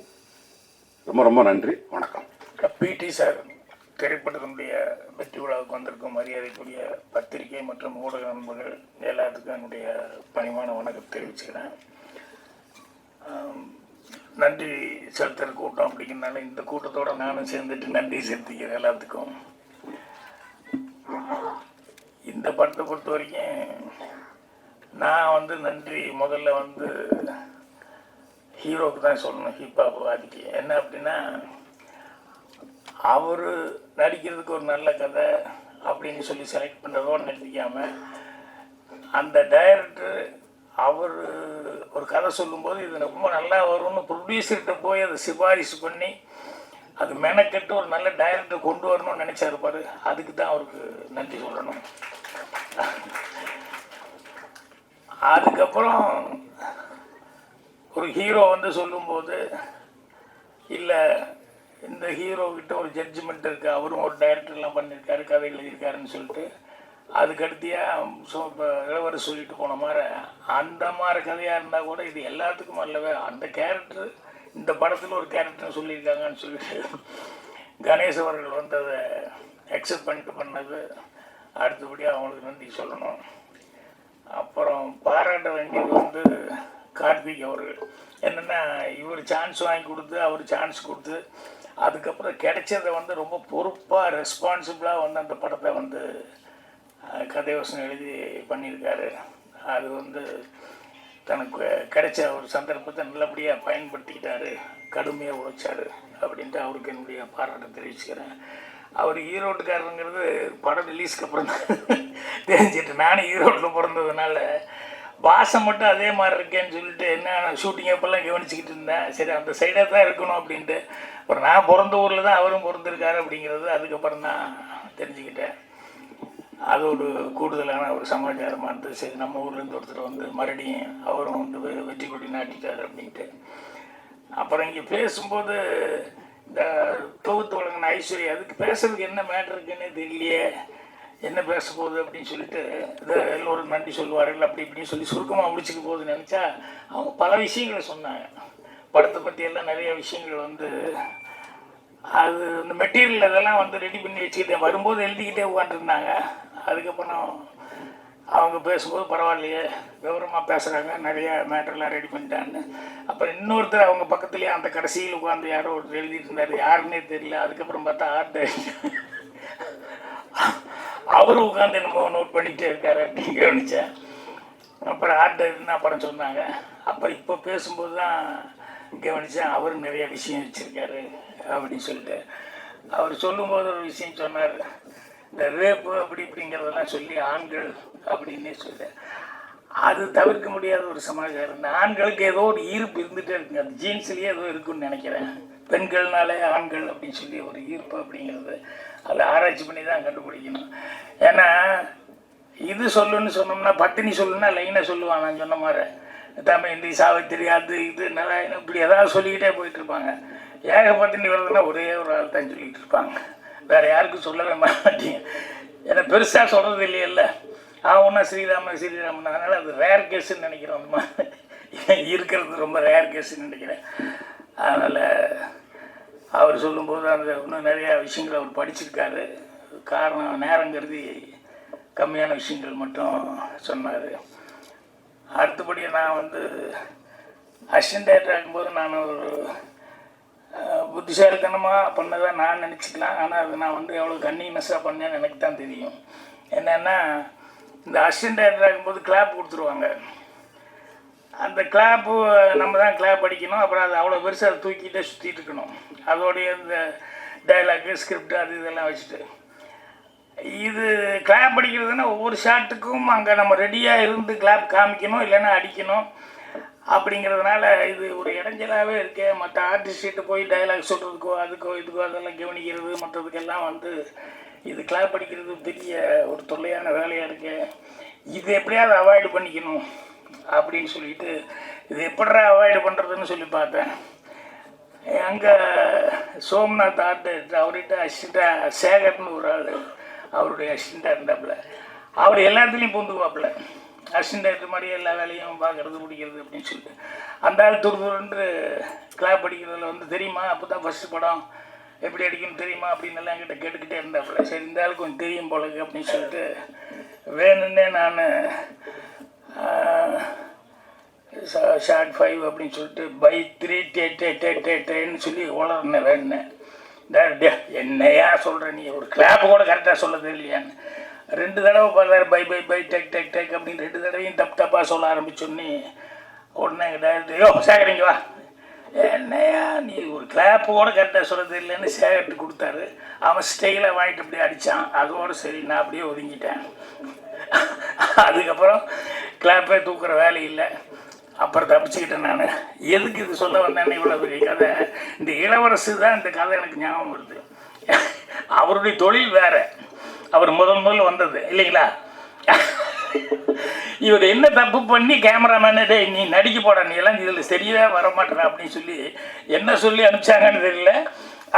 ரொம்ப ரொம்ப நன்றி, வணக்கம். பிடி சார் திரைப்படத்தினுடைய வெற்றி விழாவுக்கு வந்திருக்கும் மரியாதைக்குரிய பத்திரிகை மற்றும் ஊடக நண்பர்கள் எல்லாத்துக்கும் என்னுடைய பணிவான வணக்கம் தெரிவிச்சுக்கிறேன். நன்றி செலுத்துகிற கூட்டம் அப்படிங்கிறதுனால இந்த கூட்டத்தோடு நானும் சேர்ந்துட்டு நன்றி செலுத்திக்கிறேன் எல்லாத்துக்கும். இந்த படத்தை பொறுத்த வரைக்கும் நான் வந்து நன்றி முதல்ல வந்து ஹீரோவுக்கு தான் சொல்லணும், ஹிப்ஹாப் வாதிக்கு. என்ன அப்படின்னா, அவர் நடிக்கிறதுக்கு ஒரு நல்ல கதை அப்படின்னு சொல்லி செலக்ட் பண்ணுறதோடு நிறுத்திக்காமல், அந்த டைரக்டர் அவர் ஒரு கதை சொல்லும்போது இது ரொம்ப நல்லா வரும்னு ப்ரொடியூசர்கிட்ட போய் அதை சிபாரிசு பண்ணி அது மெனக்கெட்டு ஒரு நல்ல டைரக்டர் கொண்டு வரணும்னு நினச்சாருப்பார். அதுக்கு தான் அவருக்கு நன்றி சொல்லணும். அதுக்கப்புறம் ஒரு ஹீரோ வந்து சொல்லும்போது, இல்லை இந்த ஹீரோக்கிட்ட ஒரு ஜட்ஜ்மெண்ட் இருக்குது, அவரும் ஒரு டைரக்டர்லாம் பண்ணியிருக்காரு, கதை எழுதியிருக்காருன்னு சொல்லிட்டு அதுக்கடுத்தியாக இப்போ இளவரசி சொல்லிட்டு போன மாதிரி அந்த மாதிரி கதையாக இருந்தால் கூட இது எல்லாத்துக்கும் அல்லவே அந்த கேரக்டர் இந்த படத்தில் ஒரு கேரக்டர் சொல்லியிருக்காங்கன்னு சொல்லிட்டு கணேஷ் அவர்கள் வந்து அதை அக்செப்ட் பண்ணிட்டு பண்ணது அடுத்தபடியாக அவங்களுக்கு நன்றி சொல்லணும். அப்புறம் பாராட்ட வேண்டியது வந்து கார்த்திக் அவர்கள். என்னென்னா, இவர் சான்ஸ் வாங்கி கொடுத்து அவர் சான்ஸ் கொடுத்து அதுக்கப்புறம் கிடைச்சதை வந்து ரொம்ப பொறுப்பாக ரெஸ்பான்சிபிளாக வந்து அந்த படத்தை வந்து கதைவசனம் எழுதி பண்ணியிருக்காரு. அது வந்து தனக்கு கிடைச்ச ஒரு சந்தர்ப்பத்தை நல்லபடியாக பயன்படுத்திக்கிட்டாரு, கடுமையாக உழைச்சார் அப்படின்ட்டு அவருக்கு என்னுடைய பாராட்டை தெரிவிச்சுக்கிறேன். அவர் ஈரோட்டுக்காரருங்கிறது படம் ரிலீஸ்க்கு அப்புறம் தான் தெரிஞ்சிட்டு, நானும் ஈரோட்டில் பிறந்ததுனால வாசம் மட்டும் அதே மாதிரி இருக்கேன்னு சொல்லிட்டு என்ன ஷூட்டிங் அப்பெல்லாம் கவனிச்சிக்கிட்டு இருந்தேன். சரி, அந்த சைடாக தான் இருக்கணும் அப்படின்ட்டு. அப்புறம் நான் பிறந்த ஊரில் தான் அவரும் பிறந்திருக்காரு அப்படிங்கிறது அதுக்கப்புறம் தான் தெரிஞ்சுக்கிட்டேன். அது ஒரு கூடுதலான ஒரு சமாச்சாரமாக இருந்தது. சரி, நம்ம ஊர்லேருந்து ஒருத்தர் வந்து மறுபடியும் அவரும் வந்து வெற்றி கொடி நாட்டிட்டார் அப்படின்ட்டு. அப்புறம் இங்கே பேசும்போது இந்த தொகுத்து வழங்கின ஐஸ்வர்யா அதுக்கு பேசுறதுக்கு என்ன மேட்ரு இருக்குன்னே தெரியலையே, என்ன பேச போகுது அப்படின்னு சொல்லிட்டு இதை எல்லோரும் நன்றி சொல்லுவார்கள் அப்படி இப்படின்னு சொல்லி சுருக்கமாக முடிச்சுக்க போகுதுன்னு நினச்சா அவங்க பல விஷயங்களை சொன்னாங்க. படத்தை பற்றியெல்லாம் நிறைய விஷயங்கள் வந்து அது இந்த மெட்டீரியல் அதெல்லாம் வந்து ரெடி பண்ணி வச்சுக்கிட்டேன். வரும்போது எழுதிக்கிட்டே உட்காந்துருந்தாங்க. அதுக்கப்புறம் அவங்க பேசும்போது பரவாயில்லையே, விவரமாக பேசுகிறாங்க, நிறைய மேட்டர்லாம் ரெடி பண்ணிட்டான்னு. அப்புறம் இன்னொருத்தர் அவங்க பக்கத்துலேயே அந்த கடைசியில் உட்காந்து யாரோ ஒருத்தர் எழுதிட்டு இருந்தார், யாருன்னே தெரியல. அதுக்கப்புறம் பார்த்தா ஆர்ட் அவரும் உட்காந்து என்னமோ நோட் பண்ணிகிட்டே இருக்காரு அப்படின்னு கவனித்தேன். அப்புறம் ஆர்ட் என்ன படம் சொன்னாங்க. அப்போ இப்போ பேசும்போது தான் கவனித்தேன், அவரும் நிறைய விஷயம் வச்சுருக்காரு அப்படின்னு சொல்லிட்டு. அவர் சொல்லும்போது ஒரு விஷயம் சொன்னார், இந்த ரேப்பு அப்படி இப்படிங்கிறதெல்லாம் சொல்லி ஆண்கள் அப்படின்னே சொல்ல, அது தவிர்க்க முடியாத ஒரு சமாச்சாரம். இந்த ஆண்களுக்கு ஏதோ ஒரு ஈர்ப்பு இருந்துகிட்டே இருக்குங்க, அது ஜீன்ஸ்லேயே ஏதோ இருக்குன்னு நினைக்கிறேன். பெண்கள்னாலே ஆண்கள் அப்படின்னு சொல்லி ஒரு ஈர்ப்பு அப்படிங்கிறது அதை ஆராய்ச்சி பண்ணி தான் கண்டுபிடிக்கணும். ஏன்னா இது சொல்லுன்னு சொன்னோம்னா, பட்டினி சொல்லுன்னா லைனாக சொல்லுவான். நான் சொன்ன மாதிரி தமிழ்ந்தி சாவித்திரி அது இது நல்லா இப்படி ஏதாவது சொல்லிக்கிட்டே போயிட்டுருப்பாங்க. ஏகப்பட்டினி வருதுன்னா ஒரே ஒரு ஆள் தான் சொல்லிக்கிட்டு இருப்பாங்க, வேறு யாருக்கும் சொல்லவே மாட்டீங்க. ஏன்னா பெருசாக சொல்கிறது இல்லையல்ல, ஒன்றா ஸ்ரீராமன் ஸ்ரீராமன். அதனால் அது ரேர் கேஸுன்னு நினைக்கிறேன். அந்த மாதிரி இருக்கிறது ரொம்ப ரேர் கேஸுன்னு நினைக்கிறேன். அதனால் அவர் சொல்லும்போது அந்த இன்னும் நிறையா விஷயங்கள் அவர் படிச்சிருக்காரு. காரணம் நேரம் கருதி கம்மியான விஷயங்கள் மட்டும் சொன்னார். அடுத்தபடி நான் வந்து அசிஸ்டன்ட் டைரக்டர் ஆகும்போது நான் ஒரு புத்திசாலித்தனமாக பண்ணதாக நான் நினச்சிக்கலாம். ஆனால் அது நான் வந்து எவ்வளோ கன்னினஸாக பண்ணேன்னு எனக்கு தான் தெரியும். என்னென்னா, இந்த அசிஸ்டன்ட் டைரக்டர் ஆகும்போது கிளாப் கொடுத்துருவாங்க. அந்த கிளாப்பு நம்ம தான் கிளாப் அடிக்கணும். அப்புறம் அது அவ்வளோ பெருசாக அதை தூக்கிட்டே சுற்றிட்டு இருக்கணும். அதோடைய இந்த டைலாக்கு ஸ்கிரிப்ட் அது இதெல்லாம் வச்சுட்டு இது கிளாப் அடிக்கிறதுன்னா ஒவ்வொரு ஷாட்டுக்கும் அங்கே நம்ம ரெடியாக இருந்து கிளாப் காமிக்கணும், இல்லைன்னா அடிக்கணும். அப்படிங்கிறதுனால இது ஒரு இடைஞ்சலாகவே இருக்கு. மற்ற ஆர்டிஸ்ட்டு போய் டைலாக் சொல்கிறதுக்கோ அதுக்கோ இதுக்கோ அதெல்லாம் கவனிக்கிறது மற்றதுக்கெல்லாம் வந்து இது கிளாப் அடிக்கிறது பெரிய ஒரு தொல்லையான வேலையாக இருக்குது. இது எப்படியாவது அவாய்டு பண்ணிக்கணும் அப்படின்னு சொல்லிட்டு இது எப்படா அவாய்டு பண்ணுறதுன்னு சொல்லி பார்த்தேன். அங்கே சோம்நாத் ஆர்ட் அவர்கிட்ட அசிஸ்டண்ட்டாக சேகர்னு ஒரு ஆள் அவருடைய அசிஸ்டண்ட்டாக இருந்தாப்புல. அவர் எல்லாத்துலேயும் பூந்துக்குவாப்புல, அசிஸ்டண்ட் டைரக்டர் மாதிரி எல்லா வேலையும் பார்க்குறது பிடிக்கிறது அப்படின்னு சொல்லிட்டு. அந்த ஆள் துருதுருன்று கிளாப் அடிக்கிறதுல வந்து தெரியுமா, அப்போ தான் ஃபஸ்ட்டு படம் எப்படி அடிக்கணும் தெரியுமா அப்படின்னு எல்லாம் என்கிட்ட கேட்டுக்கிட்டே இருந்தாப்புல. சரி இந்த ஆள் கொஞ்சம் தெரியும் போலக்கு அப்படின்னு சொல்லிட்டு வேணுன்னே நான் ஷார்ட் 5 அப்படின்னு சொல்லிட்டு பை 3 டேன்னு சொல்லி உளர்னேன். வேணுன்னேன் என்னையா சொல்கிற, நீ ஒரு கிளாப்பு கூட கரெக்டாக சொல்ல தெரியலையான்னு 2 தடவை பார்த்தாரு. பை பை பை டெக் அப்படின்னு 2 தடவையும் தப்பாக சொல்ல ஆரம்பிச்சோன்னே உடனே டேரக்டர், யோ சேகரிங்க வா, என்னையா நீ ஒரு கிளாப்பு கூட கரெக்டாக சொல்ல தெரியலன்னு சேகர்ட்டு கொடுத்தாரு. அவன் ஸ்டைலாக வாங்கிட்டு அப்படியே அடித்தான். அதோடு சரி நான் அப்படியே ஒதுங்கிட்டேன். அதுக்கப்புறம் கிளாப்பே தூக்குற வேலை இல்லை. அப்புறம் தப்பிச்சுக்கிட்டேன் நான். எதுக்கு இது சொல்ல வந்தேன்னு இவ்வளோ பெரிய கதை, இந்த இளவரசு தான் இந்த கதை எனக்கு ஞாபகம் வருது. அவருடைய தொழில் வேறு, அவர் முதல்ல வந்தது இல்லைங்களா. இவர் என்ன தப்பு பண்ணி கேமராமேனே நீ நடிக்க போட, நீ எல்லாம் இதில் சரியாக வரமாட்டேற அப்படின்னு சொல்லி என்ன சொல்லி அனுப்பிச்சாங்கன்னு தெரியல.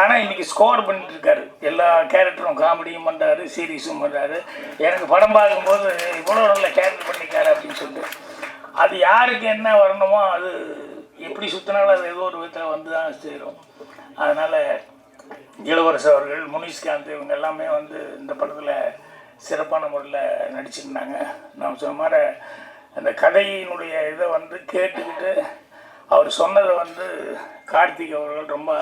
ஆனால் இன்றைக்கி ஸ்கோர் பண்ணிட்டு இருக்காரு. எல்லா கேரக்டரும் காமெடியும் பண்ணுறாரு, சீரியஸும் பண்ணுறாரு. எனக்கு படம் பார்க்கும்போது இவ்வளோ நல்ல கேரக்டர் பண்ணிக்காரு அப்படின்னு சொல்லிட்டு அது யாருக்கு என்ன வரணுமோ அது எப்படி சுற்றினாலும் அது ஏதோ ஒரு விதத்தில் வந்து தான் சேரும். அதனால் இளவரசு அவர்கள், முனிஷ்காந்த் இவங்க எல்லாமே வந்து இந்த படத்தில் சிறப்பான முறையில் நடிச்சிருந்தாங்க. நான் சொன்ன மாதிரி அந்த கதையினுடைய இதை வந்து கேட்டுக்கிட்டு அவர் சொன்னதை வந்து கார்த்திக் அவர்கள் ரொம்ப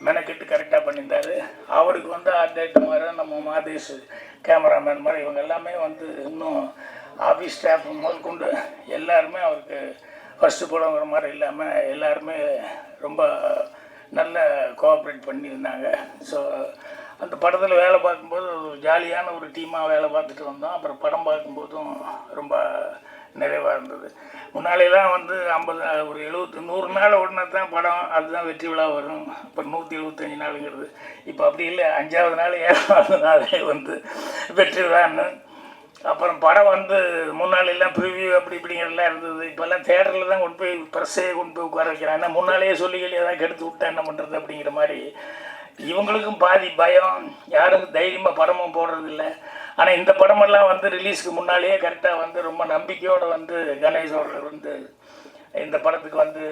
மெனக்கெட்டு கரெக்டாக பண்ணியிருந்தார். அவருக்கு வந்து ஆர்ட் டைரக்டர் மாதிரி நம்ம மாதேஷ் கேமராமேன் மாதிரி இவங்க எல்லாமே வந்து இன்னும் ஆஃபீஸ் ஸ்டாஃப் முதற்கொண்டு எல்லாருமே அவருக்கு ஃபஸ்ட்டு படங்கிற மாதிரி இல்லாமல் எல்லாருமே ரொம்ப நல்ல கோஆப்ரேட் பண்ணியிருந்தாங்க. ஸோ அந்த படத்தில் வேலை பார்க்கும்போது ஜாலியான ஒரு டீமாக வேலை பார்த்துட்டு வந்தோம். அப்புறம் படம் பார்க்கும்போதும் ரொம்ப நிறைவாக இருந்தது. முன்னாலேலாம் வந்து 50 ஒரு 70 100 நாள் உடனே தான் படம் அதுதான் வெற்றி விழா வரும். இப்போ 175 நாளுங்கிறது. இப்போ அப்படி இல்லை, 5ஆவது நாள் 7ஆவது நாளே வந்து வெற்றி விழான்னு. அப்புறம் படம் வந்து முன்னாலெல்லாம் ப்ரிவியூ அப்படி இப்படிங்கிறதுலாம் இருந்தது. இப்போல்லாம் தேட்டரில் தான் கொண்டு போய் ப்ரெஸ்ஸே கொண்டு போய் உட்கார வைக்கிறாங்க. முன்னாலேயே சொல்லிகள் ஏதாவது கெடுத்து விட்டா என்ன பண்ணுறது அப்படிங்கிற மாதிரி இவங்களுக்கும் பாதி பயம், யாருக்கும் தைரியமாக படமும் போடுறதில்ல. ஆனால் இந்த படமெல்லாம் வந்து ரிலீஸ்க்கு முன்னாலேயே கரெக்டாக வந்து ரொம்ப நம்பிக்கையோடு வந்து கணேஷ் அவர்கள் வந்து இந்த படத்துக்கு வந்து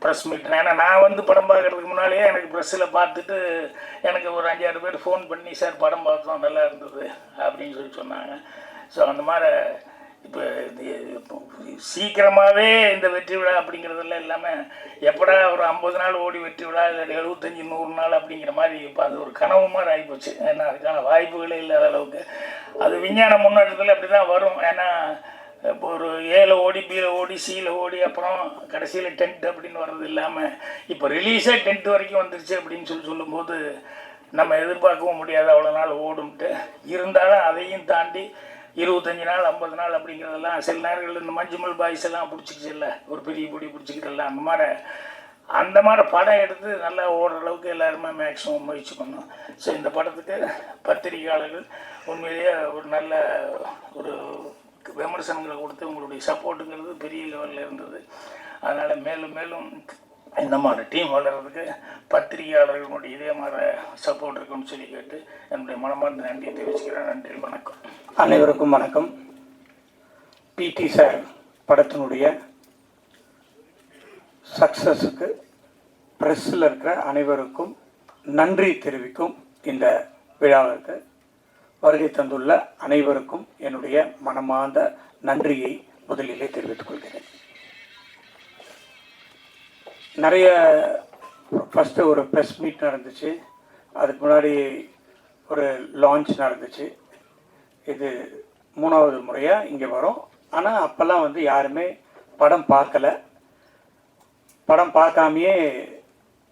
ப்ரெஸ் மீட். ஏன்னா நான் வந்து படம் பார்க்குறதுக்கு முன்னாலேயே எனக்கு ப்ரெஸ்ஸில் பார்த்துட்டு எனக்கு ஒரு 5-6 பேர் ஃபோன் பண்ணி சார் படம் பார்த்தோம் நல்லா இருந்தது அப்படின்னு சொல்லி சொன்னாங்க. ஸோ அந்த மாதிரி இப்போ சீக்கிரமாகவே இந்த வெற்றி விழா அப்படிங்கிறதெல்லாம் இல்லாமல் எப்படா ஒரு 50 நாள் ஓடி வெற்றி விழா இல்லை 75-100 நாள் அப்படிங்கிற மாதிரி இப்போ அது ஒரு கனவு மாதிரி ஆகிப்போச்சு. ஏன்னா அதுக்கான வாய்ப்புகளே இல்லாத அளவுக்கு அது விஞ்ஞான முன்னேற்றத்தில் அப்படி தான் வரும். ஏன்னா இப்போ ஒரு ஏல ஓடி பியில் ஓடி சியில் ஓடி அப்புறம் கடைசியில் டென்ட் அப்படின்னு வர்றது இல்லாமல் இப்போ ரிலீஸே 10th வரைக்கும் வந்துருச்சு அப்படின்னு சொல்லும்போது நம்ம எதிர்பார்க்கவும் முடியாது அவ்வளோ நாள் ஓடும்ட்டு. இருந்தாலும் அதையும் தாண்டி 25 நாள் 50 நாள் அப்படிங்கிறதெல்லாம் சில நேரங்களில் இந்த மஞ்சுமல் பாய்ஸ் எல்லாம் பிடிச்சிக்கிச்சு இல்லை, ஒரு பெரிய பொடி பிடிச்சிக்கிட்டல அந்த மாதிரி படம் எடுத்து நல்லா ஓடுற அளவுக்கு எல்லாருமே மேக்ஸிமம் முயற்சி பண்ணோம். ஸோ இந்த படத்துக்கு பத்திரிகையாளர்கள் உண்மையிலேயே ஒரு நல்ல ஒரு விமர்சனங்களை கொடுத்து உங்களுடைய சப்போர்ட்டுங்கிறது பெரிய லெவலில் இருந்தது. அதனால் மேலும் மேலும் இந்த மாதிரி டீம் வளர்கிறதுக்கு பத்திரிகையாளர்களுடைய இதே மாதிரி சப்போர்ட் இருக்குன்னு சொல்லி கேட்டு என்னுடைய மனமார்ந்த நன்றியை தெரிவிச்சுக்கிறேன். நன்றி, வணக்கம். அனைவருக்கும் வணக்கம். பிடி சார் படத்தினுடைய சக்ஸஸுக்கு ப்ரெஸ்ஸில் இருக்கிற அனைவருக்கும் நன்றி தெரிவிக்கும் இந்த விழாவிற்கு வருகை தந்துள்ள அனைவருக்கும் என்னுடைய மனமார்ந்த நன்றியை முதலிலே தெரிவித்துக் கொள்கிறேன். நிறைய ஃபஸ்ட்டு ஒரு ப்ரெஸ் மீட் நடந்துச்சு, அதுக்கு முன்னாடி ஒரு லான்ச் நடந்துச்சு. இது 3வது முறையாக இங்கே வரும். ஆனால் அப்போல்லாம் வந்து யாருமே படம் பார்க்கல, படம் பார்க்காமையே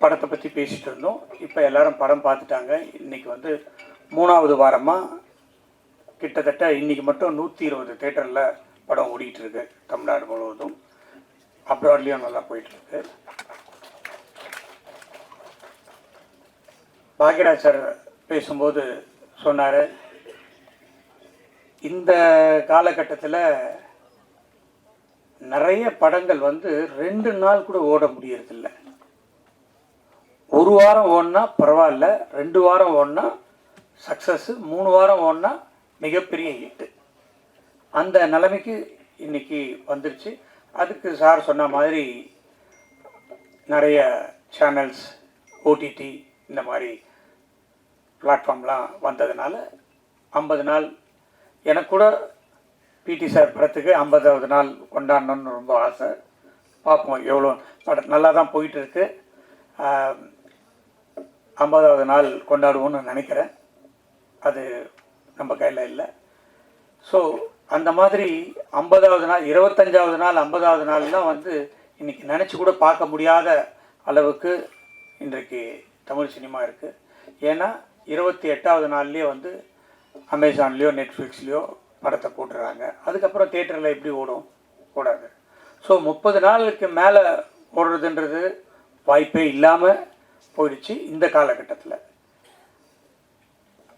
படத்தை பற்றி பேசிகிட்டு இருந்தோம். இப்போ எல்லோரும் படம் பார்த்துட்டாங்க. இன்றைக்கி வந்து 3வது வாரமாக கிட்டத்தட்ட இன்றைக்கி மட்டும் 120 தேட்டரில் படம் ஓடிட்டுருக்கு தமிழ்நாடு முழுவதும். அப்ராட்லேயும் நல்லா போயிட்டுருக்கு. பாக்யராஜ் சார் பேசும்போது சொன்னார், இந்த காலகட்டத்தில் நிறைய படங்கள் வந்து 2 நாள் கூட ஓட முடியறதில்ல. 1 வாரம் ஓடினா பரவாயில்ல, 2 வாரம் ஓடினா சக்ஸஸ்ஸு, 3 வாரம் ஓடினா மிகப்பெரிய ஹிட்டு. அந்த நிலைமைக்கு இன்றைக்கி வந்துருச்சு. அதுக்கு சார் சொன்ன மாதிரி நிறைய சேனல்ஸ், ஓடிடி இந்த மாதிரி பிளாட்ஃபார்ம்லாம் வந்ததுனால 50 நாள் எனக்கு கூட பிடி சார் படத்துக்கு 50வது நாள் கொண்டாடணுன்னு ரொம்ப ஆசை. பார்ப்போம் எவ்வளோ படம் நல்லா தான் போயிட்டுருக்கு. 50வது நாள் கொண்டாடுவோன்னு நினைக்கிறேன். அது நம்ம கையில் இல்லை. ஸோ அந்த மாதிரி 50வது நாள், 25வது நாள், 50வது நாள்லாம் வந்து இன்றைக்கி நினச்சி கூட பார்க்க முடியாத அளவுக்கு இன்றைக்கு தமிழ் சினிமா இருக்குது. ஏன்னா 28வது நாள்லேயே வந்து அமேசான்லேயோ நெட்ஃப்ளிக்ஸ்லேயோ படத்தை போட்டுறாங்க. அதுக்கப்புறம் தியேட்டரில் எப்படி ஓடும்? ஓடாது. ஸோ 30 நாளுக்கு மேலே ஓடுறதுன்றது வாய்ப்பே இல்லாமல் போயிடுச்சு இந்த காலகட்டத்தில்.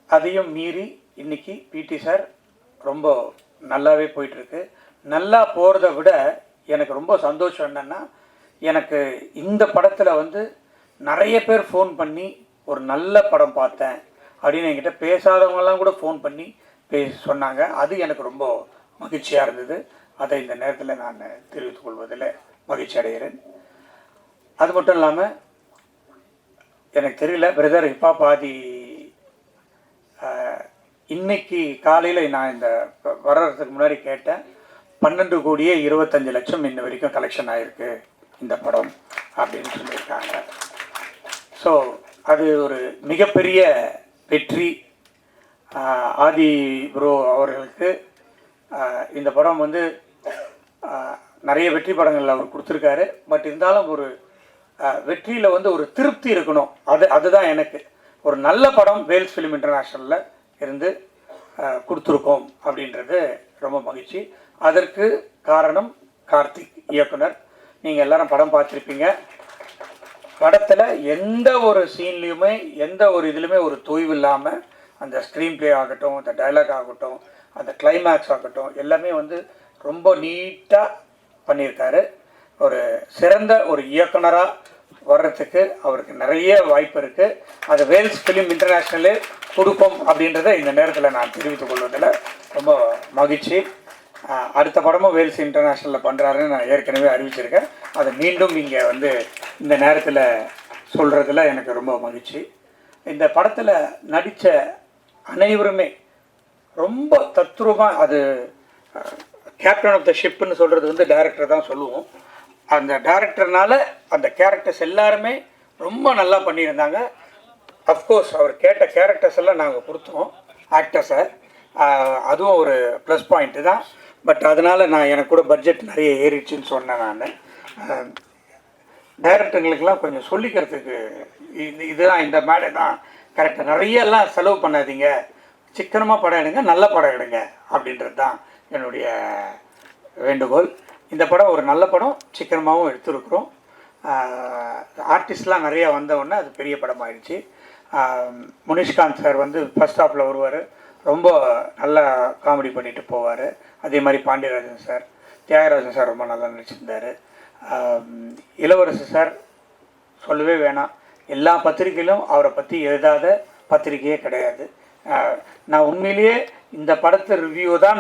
அதையும் மீறி இன்றைக்கி பிடி சார் ரொம்ப நல்லாவே போயிட்டுருக்கு. நல்லா போகிறத விட எனக்கு ரொம்ப சந்தோஷம் என்னென்னா, எனக்கு இந்த படத்தில் வந்து நிறைய பேர் ஃபோன் பண்ணி ஒரு நல்ல படம் பார்த்தேன் அப்படின்னு என்கிட்ட பேசாதவங்கெல்லாம் கூட ஃபோன் பண்ணி சொன்னாங்க. அது எனக்கு ரொம்ப மகிழ்ச்சியாக இருந்தது. அதை இந்த நேரத்தில் நான் தெரிவித்துக் கொள்வதில் மகிழ்ச்சி அடைகிறேன். அது மட்டும் இல்லாமல் எனக்கு தெரியல பிரதர் இப்போ பாதி இன்னைக்கு காலையில் நான் இந்த வர்றதுக்கு முன்னாடி கேட்டேன், 12,25,00,000 இன்ன வரைக்கும் கலெக்ஷன் ஆகிருக்கு இந்த படம் அப்படின்னு சொல்லியிருக்காங்க. ஸோ அது ஒரு மிகப்பெரிய வெற்றி. ஆதி ப்ரோ அவர்களுக்கு இந்த படம் வந்து நிறைய வெற்றி படங்கள் அவர் கொடுத்துருக்காரு. பட் இருந்தாலும் ஒரு வெற்றியில் வந்து ஒரு திருப்தி இருக்கணும். அதுதான் எனக்கு ஒரு நல்ல படம் வேல்ஸ் ஃபிலிம் இன்டர்நேஷ்னலில் இருந்து கொடுத்துருக்கோம் அப்படின்றது ரொம்ப மகிழ்ச்சி. அதற்கு காரணம் கார்த்திக் இயக்குனர். நீங்கள் எல்லாரும் படம் பார்த்துருப்பீங்க. படத்தில் எந்த ஒரு சீன்லேயுமே எந்த ஒரு இதுலையுமே ஒரு தொய்வு இல்லாமல் அந்த ஸ்க்ரீன் ப்ளே ஆகட்டும், அந்த டைலாக் ஆகட்டும், அந்த கிளைமேக்ஸ் ஆகட்டும், எல்லாமே வந்து ரொம்ப நீட்டாக பண்ணியிருக்காரு. ஒரு சிறந்த ஒரு இயக்குனராக வர்றதுக்கு அவருக்கு நிறைய வாய்ப்பு இருக்குது. அது வேல்ஸ் ஃபிலிம் இன்டர்நேஷ்னலே கொடுப்போம் அப்படின்றத இந்த நேரத்தில் நான் தெரிவித்துக் கொள்வதில் ரொம்ப மகிழ்ச்சி. அடுத்த படமும் வேல்ஸ் இன்டர்நேஷ்னலில் பண்ணுறாருன்னு நான் ஏற்கனவே அறிவிச்சிருக்கேன். அதை மீண்டும் இங்கே வந்து இந்த நேரத்தில் சொல்கிறதுல எனக்கு ரொம்ப மகிழ்ச்சி. இந்த படத்தில் நடித்த அனைவருமே ரொம்ப தத்ரூபமாக, அது கேப்டன் ஆஃப் த ஷிப்புன்னு சொல்கிறது வந்து டைரக்டர் தான் சொல்லுவோம். அந்த டைரக்டர்னால அந்த கேரக்டர்ஸ் எல்லாருமே ரொம்ப நல்லா பண்ணியிருந்தாங்க. அஃப்கோர்ஸ் அவர் கேட்ட கேரக்டர்ஸ் எல்லாம் நாங்கள் கொடுத்தோம் ஆக்டர்ஸை, அதுவும் ஒரு ப்ளஸ் பாயிண்ட்டு தான். பட் அதனால் எனக்கு கூட பட்ஜெட் நிறைய ஏறிடுச்சின்னு சொன்னேன். நான் டைரக்டருங்களுக்கெல்லாம் கொஞ்சம் சொல்லிக்கிறதுக்கு இதுதான், இந்த மேடை தான் கரெக்டாக, நிறையெல்லாம் செலவு பண்ணாதீங்க, சிக்கனமாக படம் எடுங்க, நல்ல படம் எடுங்க அப்படின்றது தான் என்னுடைய வேண்டுகோள். இந்த படம் ஒரு நல்ல படம், சிக்கனமாகவும் எடுத்துருக்குறோம். ஆர்டிஸ்ட்லாம் நிறையா வந்தவுடனே அது பெரிய படம் ஆயிடுச்சு. முனிஷ்காந்த் சார் வந்து ஃபர்ஸ்ட் ஹாஃபில் வருவார், ரொம்ப நல்லா காமெடி பண்ணிட்டு போவார். அதே மாதிரி பாண்டியராஜன் சார், தியாகராஜன் சார் ரொம்ப நல்லா நடிச்சிருந்தார். இளவரசு சார் சொல்லவே வேணாம், எல்லா பத்திரிகையிலும் அவரை பற்றி எழுதாத பத்திரிகையே கிடையாது. நான் உண்மையிலேயே இந்த படத்தை ரிவ்யூ தான்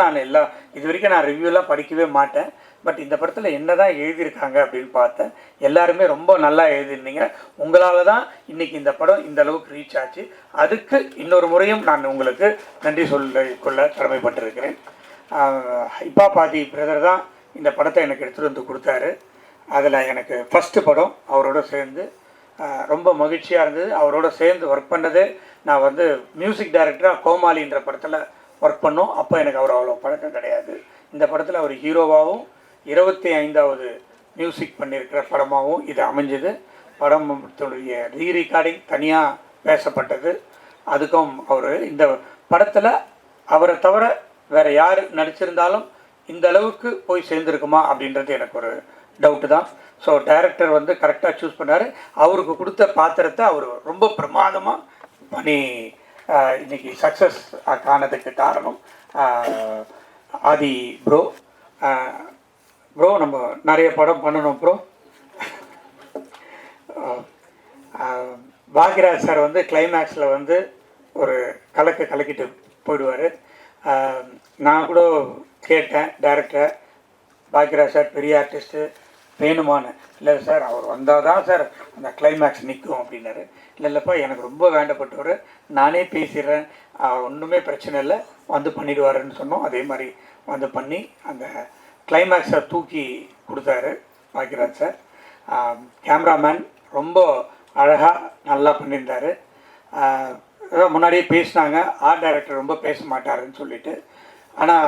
இது வரைக்கும் நான் ரிவ்யூலாம் படிக்கவே மாட்டேன். பட் இந்த படத்தில் என்ன தான் எழுதியிருக்காங்க அப்படின்னு பார்த்தேன். எல்லாருமே ரொம்ப நல்லா எழுதியிருந்தீங்க. உங்களால் தான் இன்றைக்கி இந்த படம் இந்த அளவுக்கு ரீச் ஆச்சு. அதுக்கு இன்னொரு முறையும் நான் உங்களுக்கு நன்றி சொல்லிக்கொள்ள கடமைப்பட்டிருக்கிறேன். இப்பா பாதி பிரதர் தான் இந்த படத்தை எனக்கு எடுத்துகிட்டு வந்து கொடுத்தாரு. அதில் எனக்கு ஃபஸ்ட்டு படம் அவரோட சேர்ந்து ரொம்ப மகிழ்ச்சியாக இருந்தது. அவரோட சேர்ந்து ஒர்க் பண்ணது, நான் வந்து மியூசிக் டைரக்டராக கோமாளின்ற படத்தில் ஒர்க் பண்ணோம். அப்போ எனக்கு அவர் அவ்வளோ பழக்கம் கிடையாது. இந்த படத்தில் அவர் ஹீரோவாகவும் 25வது மியூசிக் பண்ணியிருக்கிற படமாகவும் இது அமைஞ்சது. படத்துடைய ரீரெக்கார்டிங் தனியாக பேசப்பட்டது. அதுக்கும் அவர் இந்த படத்தில் அவரை தவிர வேறு யார் நடிச்சிருந்தாலும் இந்த அளவுக்கு போய் சேர்ந்துருக்குமா அப்படின்றது எனக்கு ஒரு டவுட்டு தான். ஸோ டைரக்டர் வந்து கரெக்டாக சூஸ் பண்ணார். அவருக்கு கொடுத்த பாத்திரத்தை அவர் ரொம்ப பிரமாதமாக பண்ணி இன்றைக்கி சக்ஸஸ் காணதுக்கு காரணம் ஆதி ப்ரோ. ப்ரோ நம்ம நிறைய படம் பண்ணணும் ப்ரோ. பாக்யராஜ் சார் வந்து கிளைமேக்ஸில் வந்து ஒரு கலக்கிட்டு போயிடுவார். நான் கூட கேட்டேன் டைரக்டரை, பாக்யராஜ் சார் பெரிய ஆர்டிஸ்ட்டு வேணுமான்னு. இல்லை சார் அவர் வந்தால் தான் சார் அந்த கிளைமேக்ஸ் நிற்கும் அப்படின்னாரு. இல்லைப்பா எனக்கு ரொம்ப வேண்டப்பட்டவர், நானே பேசிடுறேன், ஒன்றுமே பிரச்சனை இல்லை, வந்து பண்ணிடுவாருன்னு சொன்னோம். அதே மாதிரி வந்து பண்ணி அந்த கிளைமேக்ஸை தூக்கி கொடுத்தாரு பாக்யராஜ் சார். கேமராமேன் ரொம்ப அழகாக நல்லா பண்ணியிருந்தார். முன்னாடியே பேசினாங்க ஆர்ட் டைரக்டர் ரொம்ப பேச மாட்டாருன்னு சொல்லிட்டு, ஆனால்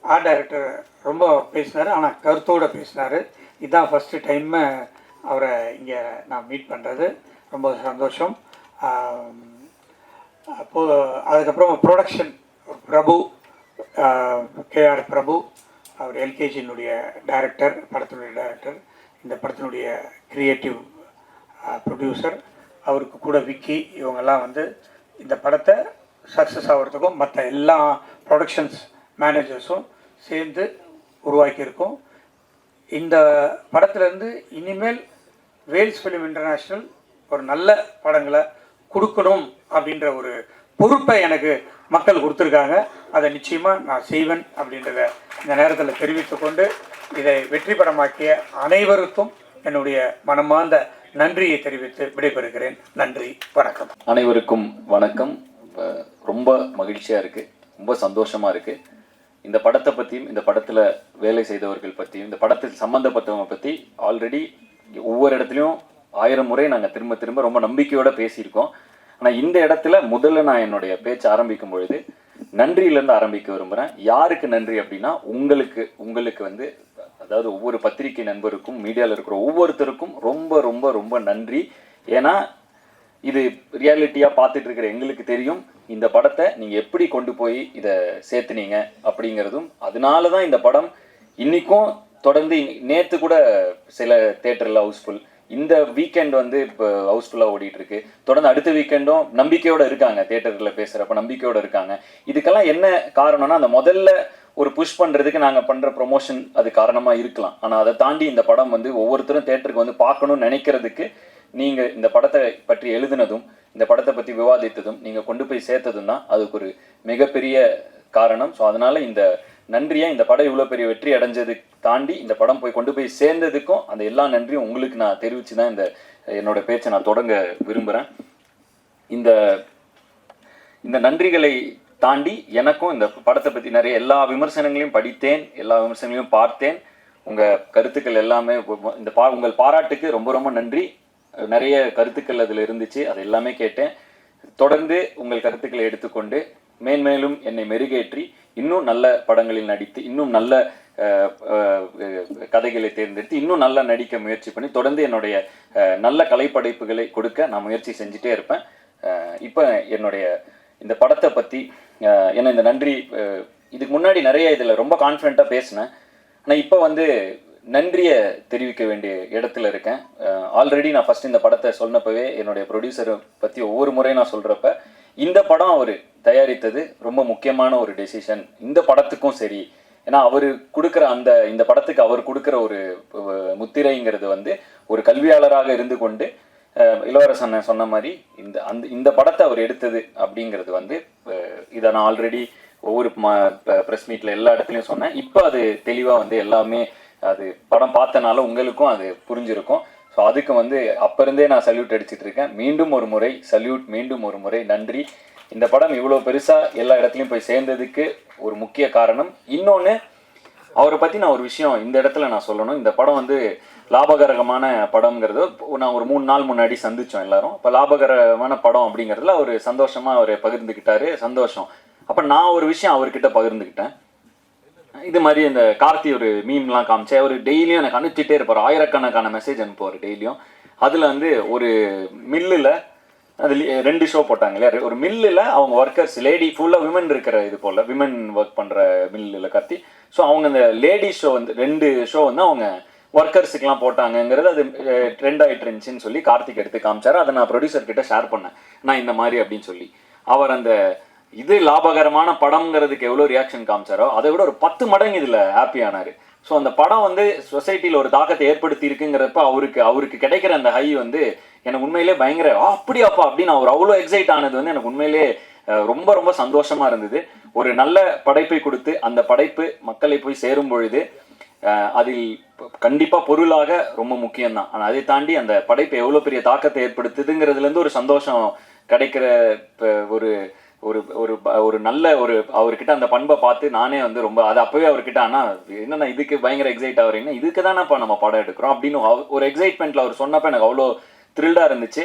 ஆர்ட் டைரக்டர் ரொம்ப பேசினார், ஆனால் கருத்தோடு பேசினார். இதுதான் ஃபஸ்ட்டு டைமு அவரை இங்கே நான் மீட் பண்ணுறது, ரொம்ப சந்தோஷம். அப்போது அதுக்கப்புறம் ப்ரொடக்ஷன் பிரபு, கேஆர் பிரபு, அவர் எல்கேஜியினுடைய டைரக்டர், படத்தினுடைய டைரக்டர், இந்த படத்தினுடைய க்ரியேட்டிவ் ப்ரொடியூசர், அவருக்கு கூட விக்கி, இவங்கெல்லாம் வந்து இந்த படத்தை சக்ஸஸ் ஆகிறதுக்கும் மற்ற எல்லா ப்ரொடக்ஷன்ஸ் மேனேஜர்ஸும் சேர்ந்து உருவாக்கியிருக்கோம். இந்த படத்துலேருந்து இனிமேல் வேல்ஸ் ஃபிலிம் இன்டர்நேஷ்னல் ஒரு நல்ல படங்களை கொடுக்கணும் அப்படின்ற ஒரு பொறுப்பை எனக்கு மக்கள் கொடுத்துருக்காங்க. அதை நிச்சயமாக நான் செய்வேன் அப்படின்றத இந்த நேரத்தில் தெரிவித்துக்கொண்டு, இதை வெற்றி படமாக்கிய அனைவருக்கும் என்னுடைய மனமார்ந்த நன்றியை தெரிவித்து விடைபெறுகிறேன். நன்றி, வணக்கம். அனைவருக்கும் வணக்கம். ரொம்ப மகிழ்ச்சியாக இருக்குது, ரொம்ப சந்தோஷமாக இருக்குது. இந்த படத்தை பற்றியும் இந்த படத்தில் வேலை செய்தவர்கள் பற்றியும் இந்த படத்தில் சம்மந்தப்பட்டவங்க பற்றி ஆல்ரெடி ஒவ்வொரு இடத்துலையும் 1000 முறை நாங்கள் திரும்ப திரும்ப ரொம்ப நம்பிக்கையோடு பேசியிருக்கோம். ஆனால் இந்த இடத்துல முதல்ல நான் என்னுடைய பேச்சு ஆரம்பிக்கும் பொழுது நன்றியிலேருந்து ஆரம்பிக்க விரும்புகிறேன். யாருக்கு நன்றி அப்படின்னா உங்களுக்கு வந்து, அதாவது ஒவ்வொரு பத்திரிகை நண்பருக்கும் மீடியாவில் இருக்கிற ஒவ்வொருத்தருக்கும் ரொம்ப ரொம்ப ரொம்ப நன்றி. ஏன்னா இது ரியாலிட்டியாக பார்த்துட்டு இருக்கிற எங்களுக்கு தெரியும் இந்த படத்தை நீங்கள் எப்படி கொண்டு போய் இதை சேர்த்துனீங்க அப்படிங்கிறதும். அதனால தான் இந்த படம் இன்றைக்கும் தொடர்ந்து, நேற்று கூட சில தேட்டரில் ஹவுஸ்ஃபுல், இந்த வீக்கெண்ட் வந்து இப்போ ஹவுஸ்ஃபுல்லாக ஓடிட்டுருக்கு. தொடர்ந்து அடுத்த வீக்கெண்டும் நம்பிக்கையோடு இருக்காங்க, தேட்டரில் பேசுகிறப்ப நம்பிக்கையோடு இருக்காங்க. இதுக்கெல்லாம் என்ன காரணம்னா, அந்த முதல்ல ஒரு புஷ் பண்ணுறதுக்கு நாங்கள் பண்ணுற ப்ரொமோஷன் அது காரணமாக இருக்கலாம். ஆனால் அதை தாண்டி இந்த படம் வந்து ஒவ்வொருத்தரும் தேட்டருக்கு வந்து பார்க்கணும்னு நினைக்கிறதுக்கு நீங்கள் இந்த படத்தை பற்றி எழுதுனதும் இந்த படத்தை பற்றி விவாதித்ததும் நீங்கள் கொண்டு போய் சேர்த்ததும் தான் அதுக்கு ஒரு மிகப்பெரிய காரணம். ஸோ அதனால் இந்த நன்றியாக இந்த படம் இவ்வளோ பெரிய வெற்றி அடைஞ்சது தாண்டி இந்த படம் கொண்டு போய் சேர்ந்ததுக்கும் அந்த எல்லா நன்றியும் உங்களுக்கு நான் தெரிவித்து தான் என்னோட பேச்சை நான் தொடங்க விரும்புகிறேன். இந்த நன்றிகளை தாண்டி எனக்கும் இந்த படத்தை பற்றி நிறைய எல்லா விமர்சனங்களையும் படித்தேன், எல்லா விமர்சனங்களையும் பார்த்தேன். உங்கள் கருத்துக்கள் எல்லாமே உங்கள் பாராட்டுக்கு ரொம்ப ரொம்ப நன்றி. நிறைய கருத்துக்கள் அதில் இருந்துச்சு, அது எல்லாமே கேட்டேன். தொடர்ந்து உங்கள் கருத்துக்களை எடுத்துக்கொண்டு மேன்மேலும் என்னை மெருகேற்றி இன்னும் நல்ல படங்களில் நடித்து இன்னும் நல்ல கதைகளை தேர்ந்தெடுத்து இன்னும் நல்லா நடிக்க முயற்சி பண்ணி தொடர்ந்து என்னுடைய நல்ல கலைப்படைப்புகளை கொடுக்க நான் முயற்சி செஞ்சுட்டே இருப்பேன். இப்போ என்னுடைய இந்த படத்தை பற்றி என்ன இந்த நன்றி இதுக்கு முன்னாடி நிறைய இதில் ரொம்ப கான்ஃபிடென்ட்டாக பேசினேன். ஆனால் இப்போ நன்றியை தெரிவிக்க வேண்டிய இடத்துல இருக்கேன். ஆல்ரெடி நான் ஃபஸ்ட் இந்த படத்தை சொன்னப்பவே என்னுடைய ப்ரொடியூசரை பற்றி ஒவ்வொரு முறையும் நான் சொல்கிறப்ப இந்த படம் அவர் தயாரித்தது ரொம்ப முக்கியமான ஒரு டெசிஷன் இந்த படத்துக்கும் சரி. ஏன்னா அவர் கொடுக்குற இந்த படத்துக்கு அவர் கொடுக்குற ஒரு முத்திரைங்கிறது ஒரு கல்வியாளராக இருந்து கொண்டு இளவரசன் சொன்ன மாதிரி இந்த படத்தை அவர் எடுத்தது அப்படிங்கிறது இதை நான் ஆல்ரெடி ஒவ்வொரு ப்ரெஸ் மீட்டில் எல்லா இடத்துலையும் சொன்னேன். இப்போ அது தெளிவாக எல்லாமே அது படம் பார்த்தனால உங்களுக்கும் அது புரிஞ்சிருக்கும். ஸோ அதுக்கு அப்போ இருந்தே நான் சல்யூட் அடிச்சுட்டு இருக்கேன். மீண்டும் ஒரு முறை சல்யூட், மீண்டும் ஒரு முறை நன்றி. இந்த படம் இவ்வளோ பெருசாக எல்லா இடத்துலையும் போய் சேர்ந்ததுக்கு ஒரு முக்கிய காரணம். இன்னொன்று, அவரை பற்றி நான் ஒரு விஷயம் இந்த இடத்துல நான் சொல்லணும். இந்த படம் லாபகரமான படம்ங்கிறது நான் ஒரு 3 நாள் முன்னாடி சந்தித்தோம் எல்லாரும். இப்போ லாபகரமான படம் அப்படிங்கிறதுல அவர் சந்தோஷமாக அவர் பகிர்ந்துக்கிட்டாரு, சந்தோஷம். அப்போ நான் ஒரு விஷயம் அவர்கிட்ட பகிர்ந்துக்கிட்டேன். இது மாதிரி இந்த கார்த்தி ஒரு மீம்லாம் காமிச்சேன். அவர் டெய்லியும் எனக்கு அனுப்பிச்சிட்டே இருப்பார், ஆயிரக்கணக்கான மெசேஜ் அனுப்புவார் டெய்லியும். அதில் ஒரு மில்லில் அது 2 ஷோ போட்டாங்க இல்லையா, ஒரு மில்லில் அவங்க ஒர்க்கர்ஸ் லேடி ஃபுல்லாக விமன் இருக்கிற இது போல் விமன் ஒர்க் பண்ணுற மில்லில் கார்த்தி. ஸோ அவங்க இந்த லேடி ஷோ 2 ஷோ அவங்க ஒர்க்கர்ஸுக்கெலாம் போட்டாங்கங்கிறது அது ட்ரெண்ட் ஆகிட்டு இருந்துச்சுன்னு சொல்லி கார்த்திக் எடுத்து காமிச்சார். அதை நான் ப்ரொடியூசர் கிட்ட ஷேர் பண்ணேன், நான் இந்த மாதிரி அப்படின்னு சொல்லி. அவர் இது லாபகரமான படம்ங்கிறதுக்கு எவ்வளோ ரியாக்ஷன் காமிச்சாரோ அதை விட ஒரு 10 மடங்கு இதில் ஹாப்பி ஆனார். ஸோ அந்த படம் சொசைட்டியில் ஒரு தாக்கத்தை ஏற்படுத்தி இருக்குங்கிறப்ப அவருக்கு கிடைக்கிற அந்த ஹை எனக்கு உண்மையிலே பயங்கர அப்படியாப்பா அப்படின்னு அவர் அவ்வளோ எக்ஸைட் ஆனது எனக்கு உண்மையிலே ரொம்ப ரொம்ப சந்தோஷமாக இருந்தது. ஒரு நல்ல படைப்பை கொடுத்து அந்த படைப்பு மக்களை போய் சேரும் பொழுது அதில் கண்டிப்பாக பொருளாக ரொம்ப முக்கியம்தான். ஆனால் அதை தாண்டி அந்த படைப்பு எவ்வளோ பெரிய தாக்கத்தை ஏற்படுத்துதுங்கிறதுலேருந்து ஒரு சந்தோஷம் கிடைக்கிற ஒரு ஒரு ஒரு ஒரு நல்ல அவர்கிட்ட அந்த பண்பை பார்த்து நானே ரொம்ப அது அப்போவே அவர்கிட்ட ஆனால் என்னென்ன இதுக்கு பயங்கர எக்ஸைட் ஆகிறீங்கன்னா இதுக்கு தானேப்பா நம்ம படம் எடுக்கிறோம் அப்படின்னு ஒரு எக்ஸைட்மெண்ட்டில் அவர் சொன்னப்போ எனக்கு அவ்வளோ த்ரில்டாக இருந்துச்சு.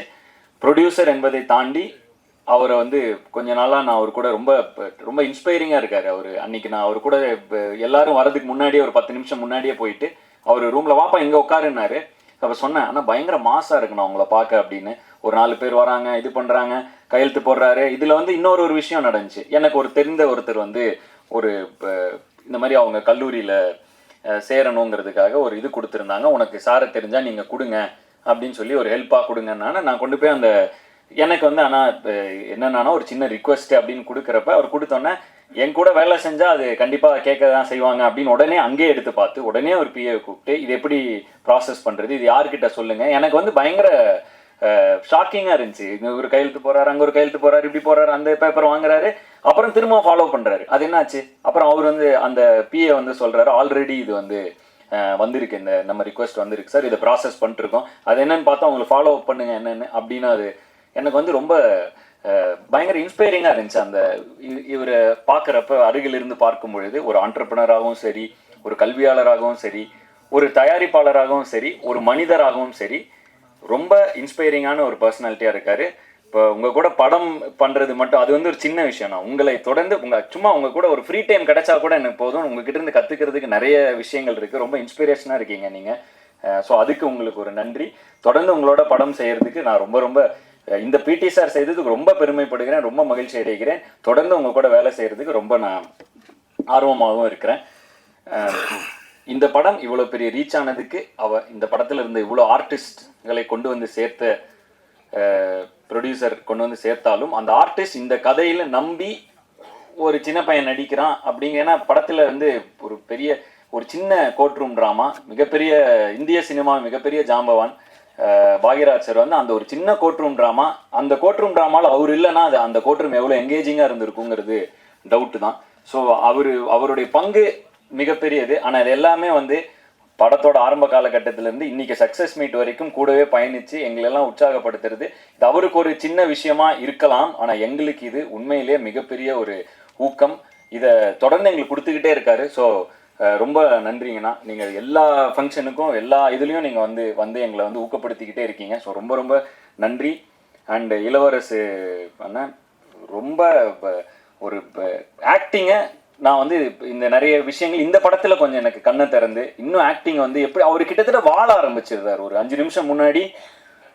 ப்ரொடியூசர் என்பதை தாண்டி அவரை கொஞ்ச நாளாக நான் அவர் கூட ரொம்ப ரொம்ப இன்ஸ்பைரிங்காக இருக்கார். அன்றைக்கி நான் அவர் கூட எல்லாரும் வரதுக்கு முன்னாடியே ஒரு 10 நிமிஷம் முன்னாடியே போயிட்டு அவர் ரூமில் வாப்பா இங்கே உட்காருன்னாரு. அப்போ சொன்னேன், ஆனால் பயங்கர மாசாக இருக்குண்ணா அவங்கள பார்க்க அப்படின்னு. ஒரு 4 பேர் வராங்க, இது பண்ணுறாங்க, கையெழுத்து போடுறாரு. இதில் இன்னொரு விஷயம் நடந்துச்சு. எனக்கு ஒரு தெரிந்த ஒருத்தர் ஒரு இந்த மாதிரி அவங்க கல்லூரியில் சேரணுங்கிறதுக்காக ஒரு இது கொடுத்துருந்தாங்க, உனக்கு சாரை தெரிஞ்சால் நீங்கள் கொடுங்க அப்படின்னு சொல்லி ஒரு ஹெல்ப்பாக கொடுங்கன்னான நான் கொண்டு போய் எனக்கு ஆனால் என்னென்னா ஒரு சின்ன ரிக்வெஸ்ட் அப்படின்னு கொடுக்குறப்ப அவர் கொடுத்தோன்னே என் கூட வேலை செஞ்சால் அது கண்டிப்பாக கேட்க தான் செய்வாங்க அப்படின்னு உடனே அங்கேயே எடுத்து பார்த்து உடனே ஒரு பிஏவை கூப்பிட்டு இது எப்படி ப்ராசஸ் பண்ணுறது, இது யார்கிட்ட சொல்லுங்கள். எனக்கு பயங்கர ஷாக்கிங்காக இருந்துச்சு. இங்கே ஒரு கையெழுத்து போகிறாரு, அங்கே ஒரு கையெழுத்து போகிறாரு, இப்படி போகிறாரு, அந்த பேப்பர் வாங்குறாரு, அப்புறம் திரும்ப ஃபாலோ பண்ணுறாரு. அது என்னாச்சு? அப்புறம் அவர் அந்த பிஏ சொல்கிறாரு ஆல்ரெடி இது வந்திருக்கு, இந்த நம்ம ரிக்வெஸ்ட் வந்திருக்கு சார், இதை ப்ராசஸ் பண்ணிட்டுருக்கோம், அது என்னென்னு பார்த்தா அவங்களுக்கு ஃபாலோ அப் பண்ணுங்க என்னென்னு அப்படின்னு. அது எனக்கு ரொம்ப பயங்கர இன்ஸ்பைரிங்காக இருந்துச்சு. இவரை பார்க்குறப்ப அருகிலிருந்து பார்க்கும் பொழுது ஒரு ஆண்டர்ப்ரனராகவும் சரி, ஒரு கல்வியாளராகவும் சரி, ஒரு தயாரிப்பாளராகவும் சரி, ஒரு மனிதராகவும் சரி, ரொம்ப இன்ஸ்பைரிங்கான ஒரு பர்சனாலிட்டியாக இருக்கார். இப்போ உங்கள் கூட படம் பண்ணுறது மட்டும் அது ஒரு சின்ன விஷயம். நான் உங்களை தொடர்ந்து சும்மா உங்கள் கூட ஒரு ஃப்ரீ டைம் கிடைச்சா கூட எனக்கு போதும். உங்ககிட்ட இருந்து கற்றுக்கிறதுக்கு நிறைய விஷயங்கள் இருக்குது. ரொம்ப இன்ஸ்பிரேஷனாக இருக்கீங்க நீங்கள். ஸோ அதுக்கு உங்களுக்கு ஒரு நன்றி. தொடர்ந்து உங்களோட படம் செய்கிறதுக்கு நான் ரொம்ப ரொம்ப இந்த பிடி சார் செய்ததுக்கு ரொம்ப பெருமைப்படுகிறேன், ரொம்ப மகிழ்ச்சி அடைகிறேன். தொடர்ந்து உங்கள் கூட வேலை செய்கிறதுக்கு ரொம்ப நான் ஆர்வமாகவும் இருக்கிறேன். இந்த படம் இவ்வளோ பெரிய ரீச் ஆனதுக்கு இந்த படத்தில் இருந்த இவ்வளோ ஆர்டிஸ்ட்களை கொண்டு வந்து சேர்த்த ப்ரொடியூசர் கொண்டு வந்து சேர்த்தாலும் அந்த ஆர்டிஸ்ட் இந்த கதையில் நம்பி ஒரு சின்ன பையன் நடிக்கிறான் அப்படிங்க. ஏன்னா படத்தில் ஒரு பெரிய ஒரு சின்ன கோர்ட் ரூம் ட்ராமா, மிகப்பெரிய இந்திய சினிமா மிகப்பெரிய ஜாம்பவான் பாக்யராஜ் சார் அந்த ஒரு சின்ன கோர்ட் ரூம் ட்ராமா, அந்த கோர்ட் ரூம் ட்ராமாவில் அவர் இல்லைன்னா அது அந்த கோர்ட் ரூம் எவ்வளோ எங்கேஜிங்காக இருந்திருக்குங்கிறது டவுட்டு தான். ஸோ அவருடைய பங்கு மிகப்பெரியது. ஆனால் இது எல்லாமே வந்து படத்தோட ஆரம்ப காலகட்டத்திலேருந்து இன்னைக்கு சக்ஸஸ் மீட் வரைக்கும் கூடவே பயணித்து எங்களெல்லாம் உற்சாகப்படுத்துறது இது அவருக்கு ஒரு சின்ன விஷயமா இருக்கலாம். ஆனால் எங்களுக்கு இது உண்மையிலேயே மிகப்பெரிய ஒரு ஊக்கம். இதை தொடர்ந்து எங்களுக்கு கொடுத்துக்கிட்டே இருக்காரு. ஸோ ரொம்ப நன்றிங்கண்ணா. நீங்கள் எல்லா ஃபங்க்ஷனுக்கும் எல்லா இதுலேயும் நீங்கள் வந்து எங்களை வந்து ஊக்கப்படுத்திக்கிட்டே இருக்கீங்க. ஸோ ரொம்ப ரொம்ப நன்றி. அண்டு இளவரசு அண்ணன் ரொம்ப ஒரு ஆக்டிங்கை நான் வந்து இந்த நிறைய விஷயங்கள் இந்த படத்தில் கொஞ்சம் எனக்கு கண்ணை திறந்து இன்னும் ஆக்டிங் வந்து எப்படி அவர் கிட்டத்தட்ட வாழ ஆரம்பிச்சிருந்தார். ஒரு 5 நிமிஷம் முன்னாடி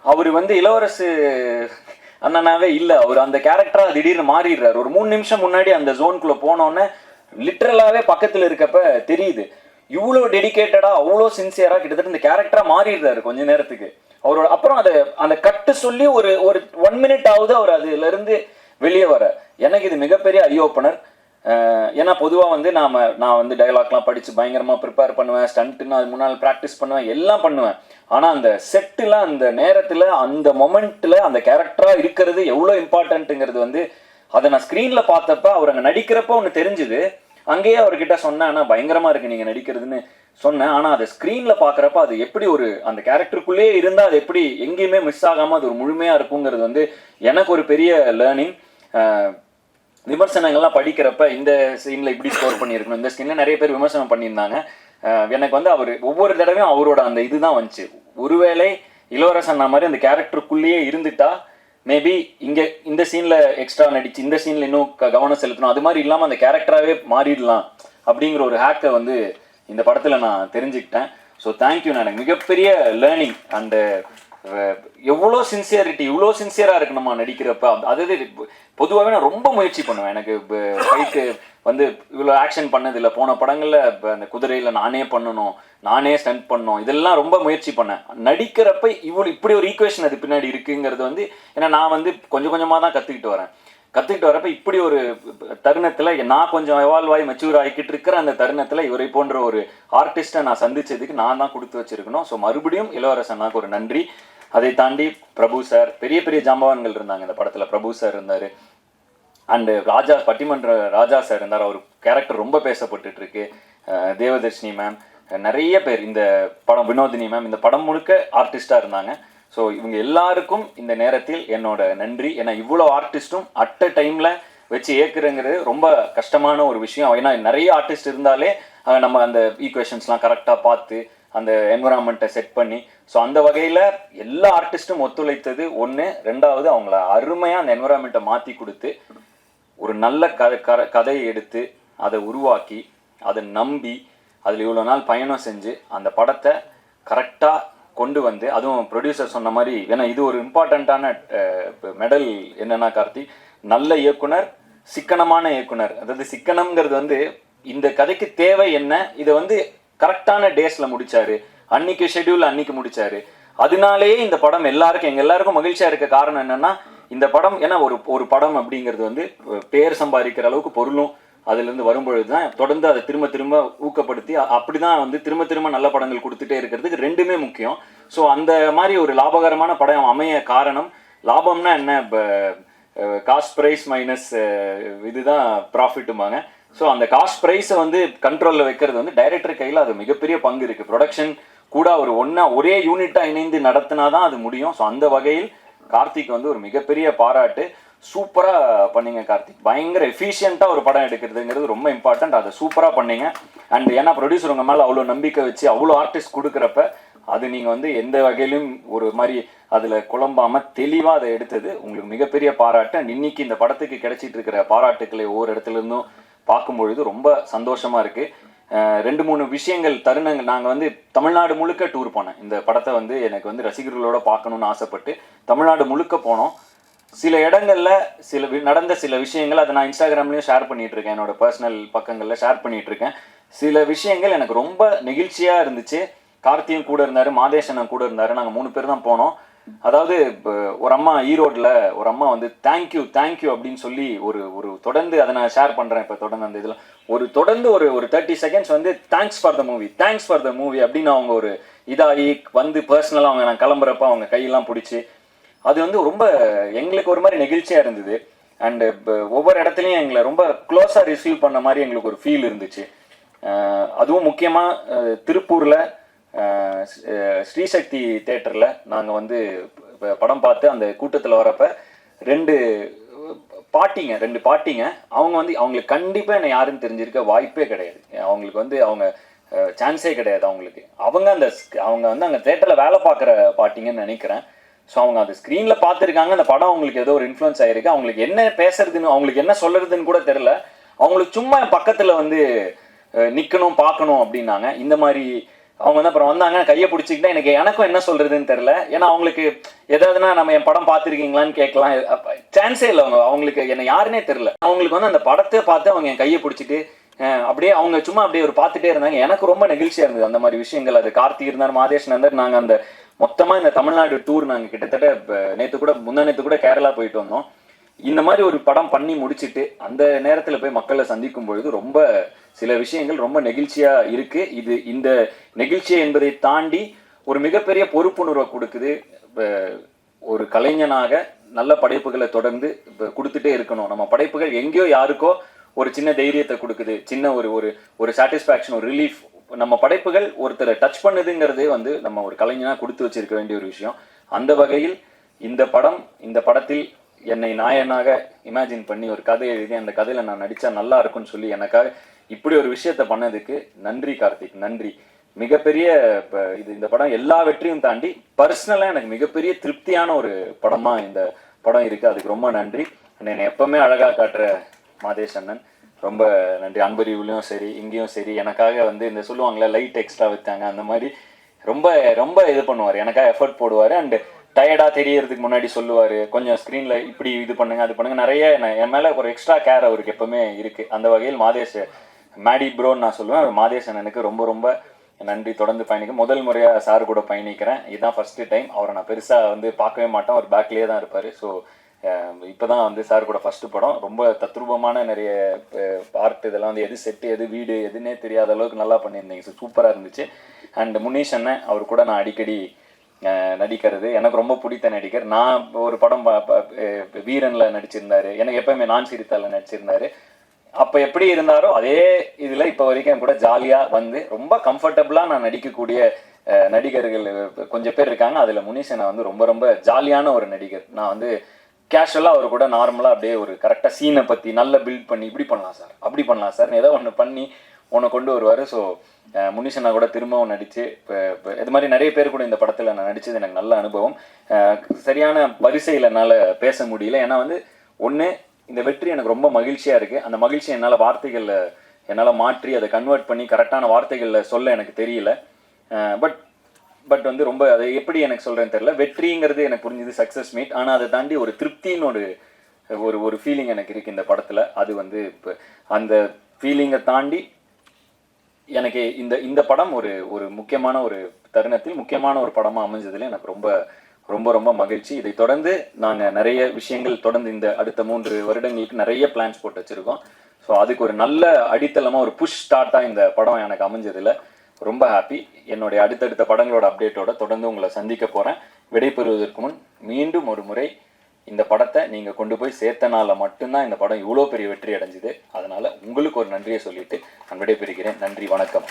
அவர் வந்து இளவரசு அண்ணனாவே இல்லை, அவர் அந்த கேரக்டராக திடீர்னு மாறிடுறாரு. ஒரு 3 நிமிஷம் முன்னாடி அந்த ஜோனுக்குள்ளே போனோன்னே லிட்ரலாகவே பக்கத்தில் இருக்கப்ப தெரியுது இவ்வளோ டெடிக்கேட்டடாக அவ்வளோ சின்சியராக கிட்டத்தட்ட இந்த கேரக்டராக மாறிடுறாரு கொஞ்ச நேரத்துக்கு. அவரோட அப்புறம் அந்த கட்டு சொல்லி ஒரு 1 மினிட் ஆகுது அவர் அதுலேருந்து வெளியே வர. எனக்கு இது மிகப்பெரிய ஐ ஓப்பனர். ஏன்னா பொதுவாக வந்து நான் வந்து டைலாக்லாம் படித்து பயங்கரமாக ப்ரிப்பேர் பண்ணுவேன், ஸ்டண்ட்டுன்னு அது முன்னால் ப்ராக்டிஸ் பண்ணுவேன், எல்லாம் பண்ணுவேன். ஆனால் அந்த செட்டில் அந்த நேரத்தில் அந்த மொமெண்ட்டில் அந்த கேரக்டராக இருக்கிறது எவ்வளோ இம்பார்ட்டண்ட்டுங்கிறது வந்து அதை நான் ஸ்க்ரீனில் பார்த்தப்ப அவர் அங்கே நடிக்கிறப்ப ஒன்று தெரிஞ்சுது. அங்கேயே அவர்கிட்ட சொன்னேன், ஆனால் பயங்கரமாக இருக்குது நீங்கள் நடிக்கிறதுன்னு சொன்னேன். ஆனால் அதை ஸ்க்ரீனில் பார்க்குறப்ப அது எப்படி ஒரு அந்த கேரக்டருக்குள்ளேயே இருந்தால் அது எப்படி எங்கேயுமே மிஸ் ஆகாமல் அது ஒரு முழுமையாக இருக்குங்கிறது வந்து எனக்கு ஒரு பெரிய லேர்னிங். விமர்சனங்கள்லாம் படிக்கிறப்ப இந்த சீனில் இப்படி ஸ்கோர் பண்ணியிருக்கணும், இந்த சீனில் நிறைய பேர் விமர்சனம் பண்ணியிருந்தாங்க. எனக்கு வந்து அவர் ஒவ்வொரு தடவையும் அவரோட அந்த இதுதான் வந்துச்சு. ஒருவேளை இளவரசன் மாதிரி அந்த கேரக்டருக்குள்ளேயே இருந்துட்டா மேபி இங்கே இந்த சீனில் எக்ஸ்ட்ரா நடிச்சு இந்த சீனில் இன்னும் கவனம் செலுத்தணும், அது மாதிரி இல்லாமல் அந்த கேரக்டராகவே மாறிடலாம் அப்படிங்கிற ஒரு ஹேக்கை வந்து இந்த படத்தில் நான் தெரிஞ்சுக்கிட்டேன். So thank you. நான் எனக்கு மிகப்பெரிய லேர்னிங். அண்டு எவ்வளோ சின்சியரிட்டி இவ்வளோ சின்சியராக இருக்கு நம்ம நடிக்கிறப்ப. அதாவது பொதுவாகவே நான் ரொம்ப முயற்சி பண்ணுவேன். எனக்கு ஃபைட்டு வந்து இவ்வளோ ஆக்ஷன் பண்ணதில்லை. போன படங்களில் அந்த குதிரையில் நானே பண்ணணும், நானே ஸ்டண்ட் பண்ணணும், இதெல்லாம் ரொம்ப முயற்சி பண்ணேன். நடிக்கிறப்ப இப்படி ஒரு ஈக்குவேஷன் அது பின்னாடி இருக்குங்கிறது வந்து ஏன்னா நான் வந்து கொஞ்சம் கொஞ்சமாக தான் கற்றுக்கிட்டு வரப்ப இப்படி ஒரு தருணத்தில் நான் கொஞ்சம் எவால்வ் ஆகி மெச்சூர் ஆகிக்கிட்டு இருக்கிற அந்த தருணத்தில் இவரை போன்ற ஒரு ஆர்டிஸ்ட்டை நான் சந்திச்சதுக்கு நான் தான் கொடுத்து வச்சிருக்கணும். ஸோ மறுபடியும் இளவரசனாக்கு ஒரு நன்றி. அதை தாண்டி பிரபு சார், பெரிய பெரிய ஜாம்பவான்கள் இருந்தாங்க இந்த படத்தில். பிரபு சார் இருந்தார், அண்டு ராஜா பட்டிமன்ற ராஜா சார் இருந்தார், அவர் கேரக்டர் ரொம்ப பேசப்பட்டுட்டு இருக்கு. தேவதர்ஷினி மேம், நிறைய பேர் இந்த படம், வினோதினி மேம், இந்த படம் முழுக்க ஆர்டிஸ்டாக இருந்தாங்க. ஸோ இவங்க எல்லாருக்கும் இந்த நேரத்தில் என்னோட நன்றி. ஏன்னா இவ்வளோ ஆர்டிஸ்ட்டும் அட் அ டைமில் வச்சு ஏற்கிறங்கிறது ரொம்ப கஷ்டமான ஒரு விஷயம். ஏன்னா நிறைய ஆர்டிஸ்ட் இருந்தாலே நம்ம அந்த ஈக்குவேஷன்ஸ்லாம் கரெக்டாக பார்த்து அந்த என்விரான்மெண்ட்டை செட் பண்ணி, ஸோ அந்த வகையில் எல்லா ஆர்டிஸ்ட்டும் ஒத்துழைத்தது ஒன்று. ரெண்டாவது அவங்கள அருமையாக அந்த என்விரான்மெண்ட்டை மாற்றி கொடுத்து ஒரு நல்ல கதையை எடுத்து அதை உருவாக்கி அதை நம்பி அதில் இவ்வளோ நாள் பயணம் செஞ்சு அந்த படத்தை கரெக்டாக கொண்டு வந்து, அதுவும் ப்ரொடியூசர் சொன்ன மாதிரி, ஏன்னா இது ஒரு இம்பார்ட்டண்ட்டான மெடல் என்னன்னா கார்த்தி, நல்ல இயக்குனர், சிக்கனமான இயக்குனர். அதாவது சிக்கனம்ங்கிறது வந்து இந்த கதைக்கு தேவை என்ன, இதை வந்து கரெக்டான டேஸில் முடித்தார், அன்னைக்கு ஷெட்யூல் அன்னைக்கு முடித்தார். அதனாலேயே இந்த படம் எங்கள் எல்லாருக்கும் மகிழ்ச்சியாக இருக்க காரணம் என்னென்னா இந்த படம், ஏன்னா ஒரு படம் அப்படிங்கிறது வந்து பேர் சம்பாதிக்கிற அளவுக்கு பொருளும் அதுலேருந்து வரும்பொழுது தான் தொடர்ந்து அதை திரும்ப ஊக்கப்படுத்தி அப்படி தான் வந்து திரும்ப நல்ல படங்கள் கொடுத்துட்டே இருக்கிறதுக்கு ரெண்டுமே முக்கியம். ஸோ அந்த மாதிரி ஒரு லாபகரமான படம் அமைய காரணம், லாபம்னா என்ன, காஸ்ட் ப்ரைஸ் மைனஸ் இதுதான் ப்ராஃபிட்டுமாங்க. ஸோ அந்த காஸ்ட் ப்ரைஸை வந்து கண்ட்ரோலில் வைக்கிறது வந்து டைரக்டர் கையில் அது மிகப்பெரிய பங்கு இருக்குது. ப்ரொடக்ஷன் கூட ஒரு ஒரே யூனிட்டாக இணைந்து நடத்தினா தான் அது முடியும். ஸோ அந்த வகையில் கார்த்திக் வந்து ஒரு மிகப்பெரிய பாராட்டு. சூப்பராக பண்ணீங்க கார்த்திக், பயங்கர எஃபிஷியண்ட்டாக ஒரு படம் எடுக்கிறதுங்கிறது ரொம்ப இம்பார்ட்டன்ட். அதை சூப்பராக பண்ணீங்க. அண்ட் ஏன்னா ப்ரொடியூசர் உங்கள் மேலே அவ்வளோ நம்பிக்கை வச்சு அவ்வளோ ஆர்டிஸ்ட் கொடுக்குறப்ப அது நீங்கள் வந்து எந்த வகையிலும் ஒரு மாதிரி அதில் குழம்பாமல் தெளிவாக அதை எடுத்தது உங்களுக்கு மிகப்பெரிய பாராட்டு. அண்ட் இன்னைக்கு இந்த படத்துக்கு கிடைச்சிட்டு இருக்கிற பாராட்டுக்களை ஒவ்வொரு இடத்துலேருந்தும் பார்க்கும்பொழுது ரொம்ப சந்தோஷமாக இருக்குது. 2-3 விஷயங்கள், தருணங்கள். நாங்கள் வந்து தமிழ்நாடு முழுக்க டூர் போனேன். இந்த படத்தை வந்து எனக்கு வந்து ரசிகர்களோட பார்க்கணுன்னு ஆசைப்பட்டு தமிழ்நாடு முழுக்க போனோம். சில இடங்களில் நடந்த சில விஷயங்கள் அதை நான் இன்ஸ்டாகிராம்லேயும் ஷேர் பண்ணிகிட்ருக்கேன், என்னோடய பர்சனல் பக்கங்களில் ஷேர் பண்ணிகிட்ருக்கேன். சில விஷயங்கள் எனக்கு ரொம்ப நெகிழ்ச்சியாக இருந்துச்சு. கார்த்தியும் கூட இருந்தார், மாதேஷனும் கூட இருந்தார். நாங்கள் 3 பேர் தான் போனோம். அதாவது ஒரு அம்மா ஈரோட்டில் ஒரு அம்மா வந்து தேங்க்யூ அப்படின்னு சொல்லி ஒரு தொடர்ந்து அதை நான் ஷேர் பண்ணுறேன். இப்போ தொடர்ந்து அந்த இதில் தொடர்ந்து ஒரு 30 செகண்ட்ஸ் வந்து தேங்க்ஸ் ஃபார் த மூவி அப்படின்னு அவங்க ஒரு இதாகி வந்து பர்சனலாக அவங்க நான் கிளம்புறப்ப அவங்க கையெல்லாம் பிடிச்சி அது வந்து ரொம்ப எங்களுக்கு ஒரு மாதிரி நெகிழ்ச்சியாக இருந்தது. அண்டு ஒவ்வொரு இடத்துலையும் எங்களை ரொம்ப க்ளோஸாக ரிசீவ் பண்ண மாதிரி எங்களுக்கு ஒரு ஃபீல் இருந்துச்சு. அதுவும் முக்கியமாக திருப்பூரில் ஸ்ரீசக்தி தேட்டரில் நாங்கள் வந்து படம் பார்த்து அந்த கூட்டத்தில் வரப்போ ரெண்டு பாட்டிங்க அவங்க வந்து அவங்களுக்கு கண்டிப்பாக என்னை யாருன்னு தெரிஞ்சிருக்க வாய்ப்பே கிடையாது. அவங்களுக்கு வந்து அவங்க சான்ஸே கிடையாது. அவங்க வந்து அங்கே தேட்டரில் வேலை பார்க்குற பாட்டிங்கன்னு நினைக்கிறேன். ஸோ அவங்க அந்த ஸ்க்ரீனில் பார்த்துருக்காங்க, அந்த படம் அவங்களுக்கு ஏதோ ஒரு இன்ஃப்ளூயன்ஸ் ஆகிருக்கு. அவங்களுக்கு என்ன பேசுறதுன்னு அவங்களுக்கு என்ன சொல்கிறதுன்னு கூட தெரில. அவங்களுக்கு சும்மா என் பக்கத்தில் வந்து நிற்கணும் பார்க்கணும் அப்படின்னாங்க. இந்த மாதிரி அவங்க வந்து அப்புறம் வந்தாங்க, கையை பிடிச்சிக்கிட்டா எனக்கும் என்ன சொல்கிறதுன்னு தெரில. ஏன்னா அவங்களுக்கு எதாவதுனா நம்ம என் படம் பார்த்துருக்கீங்களான்னு கேட்கலாம், சான்ஸே இல்லை. அவங்களுக்கு என்ன யாருன்னே தெரில. அவங்களுக்கு வந்து அந்த படத்தை பார்த்து அவங்க என் கையை பிடிச்சிட்டு அப்படியே அவங்க சும்மா அப்படியே ஒரு பார்த்துட்டே இருந்தாங்க. எனக்கு ரொம்ப நெகிழ்ச்சியாக இருந்தது அந்த மாதிரி விஷயங்கள். அது கார்த்திக் இருந்தார், மாதேஷன் இருந்தார். நாங்கள் அந்த மொத்தமாக இந்த தமிழ்நாடு டூர் நாங்கள் கிட்டத்தட்ட முந்தானேத்து கூட கேரளா போயிட்டு வந்தோம். இந்த மாதிரி ஒரு படம் பண்ணி முடிச்சுட்டு அந்த நேரத்தில் போய் மக்களை சந்திக்கும் பொழுது ரொம்ப சில விஷயங்கள் ரொம்ப நெகிழ்ச்சியாக இருக்குது. இந்த நெகிழ்ச்சி என்பதை தாண்டி ஒரு மிகப்பெரிய பொறுப்புணர்வை கொடுக்குது. ஒரு கலைஞனாக நல்ல படைப்புகளை தொடர்ந்து கொடுத்துட்டே இருக்கணும். நம்ம படைப்புகள் எங்கேயோ யாருக்கோ ஒரு சின்ன தைரியத்தை கொடுக்குது, சின்ன ஒரு சாட்டிஸ்ஃபேக்ஷன், ஒரு ரிலீஃப். நம்ம படைப்புகள் ஒருத்தரை டச் பண்ணுதுங்கிறதே வந்து நம்ம ஒரு கலைஞனாக கொடுத்து வச்சிருக்க வேண்டிய ஒரு விஷயம். அந்த வகையில் இந்த படத்தில் என்னை நாயனாக இமேஜின் பண்ணி ஒரு கதை எழுதி அந்த கதையில் நான் நடித்தா நல்லா இருக்கும்னு சொல்லி எனக்காக இப்படி ஒரு விஷயத்தை பண்ணதுக்கு நன்றி கார்த்திக், நன்றி. மிகப்பெரிய இந்த படம் எல்லா வெற்றியும் தாண்டி பர்சனலாக எனக்கு மிகப்பெரிய திருப்தியான ஒரு படமாக இந்த படம் இருக்குது. அதுக்கு ரொம்ப நன்றி. என்னை எப்பவுமே அழகாக காட்டுற மாதேஷ் அண்ணன் ரொம்ப நன்றி. அன்பறிவுலையும் சரி இங்கேயும் சரி எனக்காக வந்து இந்த சொல்லுவாங்களே லைட் எக்ஸ்ட்ரா வைத்தாங்க அந்த மாதிரி ரொம்ப ரொம்ப இது பண்ணுவார், எனக்காக எஃபர்ட் போடுவார். அண்டு டயர்டாக தெரியறதுக்கு முன்னாடி சொல்லுவார், கொஞ்சம் ஸ்க்ரீனில் இப்படி இது பண்ணுங்க அது பண்ணுங்க, நிறைய என் மேலே ஒரு எக்ஸ்ட்ரா கேர் அவருக்கு எப்பவுமே இருக்குது. அந்த வகையில் மாதேஷ் மேடி ப்ரோன்னு நான் சொல்லுவேன். மாதேஷ் அண்ணனுக்கு ரொம்ப ரொம்ப நன்றி. தொடர்ந்து பயணிக்க முதல் முறையாக சார் கூட பயணிக்கிறேன். இதுதான் ஃபஸ்ட்டு டைம். அவரை நான் பெருசாக வந்து பார்க்கவே மாட்டேன், அவர் பேக்லேயே தான் இருப்பார். ஸோ இப்போ தான் வந்து சார் கூட ஃபஸ்ட்டு படம். ரொம்ப தத்ரூபமான நிறைய ஆர்ட் இதெல்லாம் வந்து எது செட்டு எது வீடு எதுன்னே தெரியாத அளவுக்கு நல்லா பண்ணியிருந்தீங்க. ஸோ சூப்பராக இருந்துச்சு. அண்ட் முனீஷ் அண்ணன் அவர் கூட நான் அடிக்கடி நடிக்கிறது எனக்கு ரொம்ப பிடித்த நடிகர். நான் ஒரு படம் வீரனில் நடிச்சிருந்தார், எனக்கு எப்போயுமே நான் சிரித்தால நடிச்சிருந்தார். அப்போ எப்படி இருந்தாரோ அதே இதில் இப்போ வரைக்கும் கூட ஜாலியாக வந்து ரொம்ப கம்ஃபர்டபுளாக நான் நடிக்கக்கூடிய நடிகர்கள் கொஞ்சம் பேர் இருக்காங்க. அதில் முனீஷனை வந்து ரொம்ப ரொம்ப ஜாலியான ஒரு நடிகர். நான் வந்து கேஷுவலாக அவர் கூட நார்மலாக அப்படியே ஒரு கரெக்டாக சீனை பற்றி நல்லா பில்ட் பண்ணி இப்படி பண்ணலாம் சார் அப்படி பண்ணலாம் சார் ஏதோ ஒன்று பண்ணி உன்னை கொண்டு வருவார். ஸோ முனிஷனா கூட திரும்பவும் நடித்து இப்போ இது மாதிரி நிறைய பேர் கூட இந்த படத்தில் நான் நடித்தது எனக்கு நல்ல அனுபவம். சரியான வரிசையில் என்னால் பேச முடியல. ஏன்னா வந்து ஒன்று இந்த வெற்றி எனக்கு ரொம்ப மகிழ்ச்சியாக இருக்குது. அந்த மகிழ்ச்சியை என்னால் மாற்றி அதை கன்வெர்ட் பண்ணி கரெக்டான வார்த்தைகளில் சொல்ல எனக்கு தெரியல. பட் வந்து ரொம்ப அதை எப்படி எனக்கு சொல்கிறேன்னு தெரியல. வெற்றிங்கிறது எனக்கு புரிஞ்சுது, சக்ஸஸ் மீட். ஆனால் அதை தாண்டி ஒரு திருப்தின்னு ஒரு ஃபீலிங் எனக்கு இருக்குது இந்த படத்தில். அது வந்து இப்போ அந்த ஃபீலிங்கை தாண்டி எனக்கு இந்த படம் ஒரு முக்கியமான ஒரு தருணத்தில் முக்கியமான ஒரு படமாக அமைஞ்சதில் எனக்கு ரொம்ப ரொம்ப ரொம்ப மகிழ்ச்சி. இதை தொடர்ந்து நாங்கள் நிறைய விஷயங்கள் தொடர்ந்து இந்த அடுத்த 3 வருடங்களுக்கு நிறைய பிளான்ஸ் போட்டு வச்சுருக்கோம். ஸோ அதுக்கு ஒரு நல்ல அடித்தளமாக ஒரு புஷ் ஸ்டார்ட்டாக இந்த படம் எனக்கு அமைஞ்சதில் ரொம்ப ஹாப்பி. என்னுடைய அடுத்தடுத்த படங்களோட அப்டேட்டோட தொடர்ந்து உங்களை சந்திக்க போகிறேன். விடைபெறுவதற்கு முன் மீண்டும் ஒரு முறை இந்த படத்தை நீங்கள் கொண்டு போய் சேர்த்தனால மட்டும்தான் இந்த படம் இவ்வளோ பெரிய வெற்றி அடைஞ்சுது. அதனால் உங்களுக்கு ஒரு நன்றியை சொல்லிட்டு நான் விடைபெறுகிறேன். நன்றி, வணக்கம்.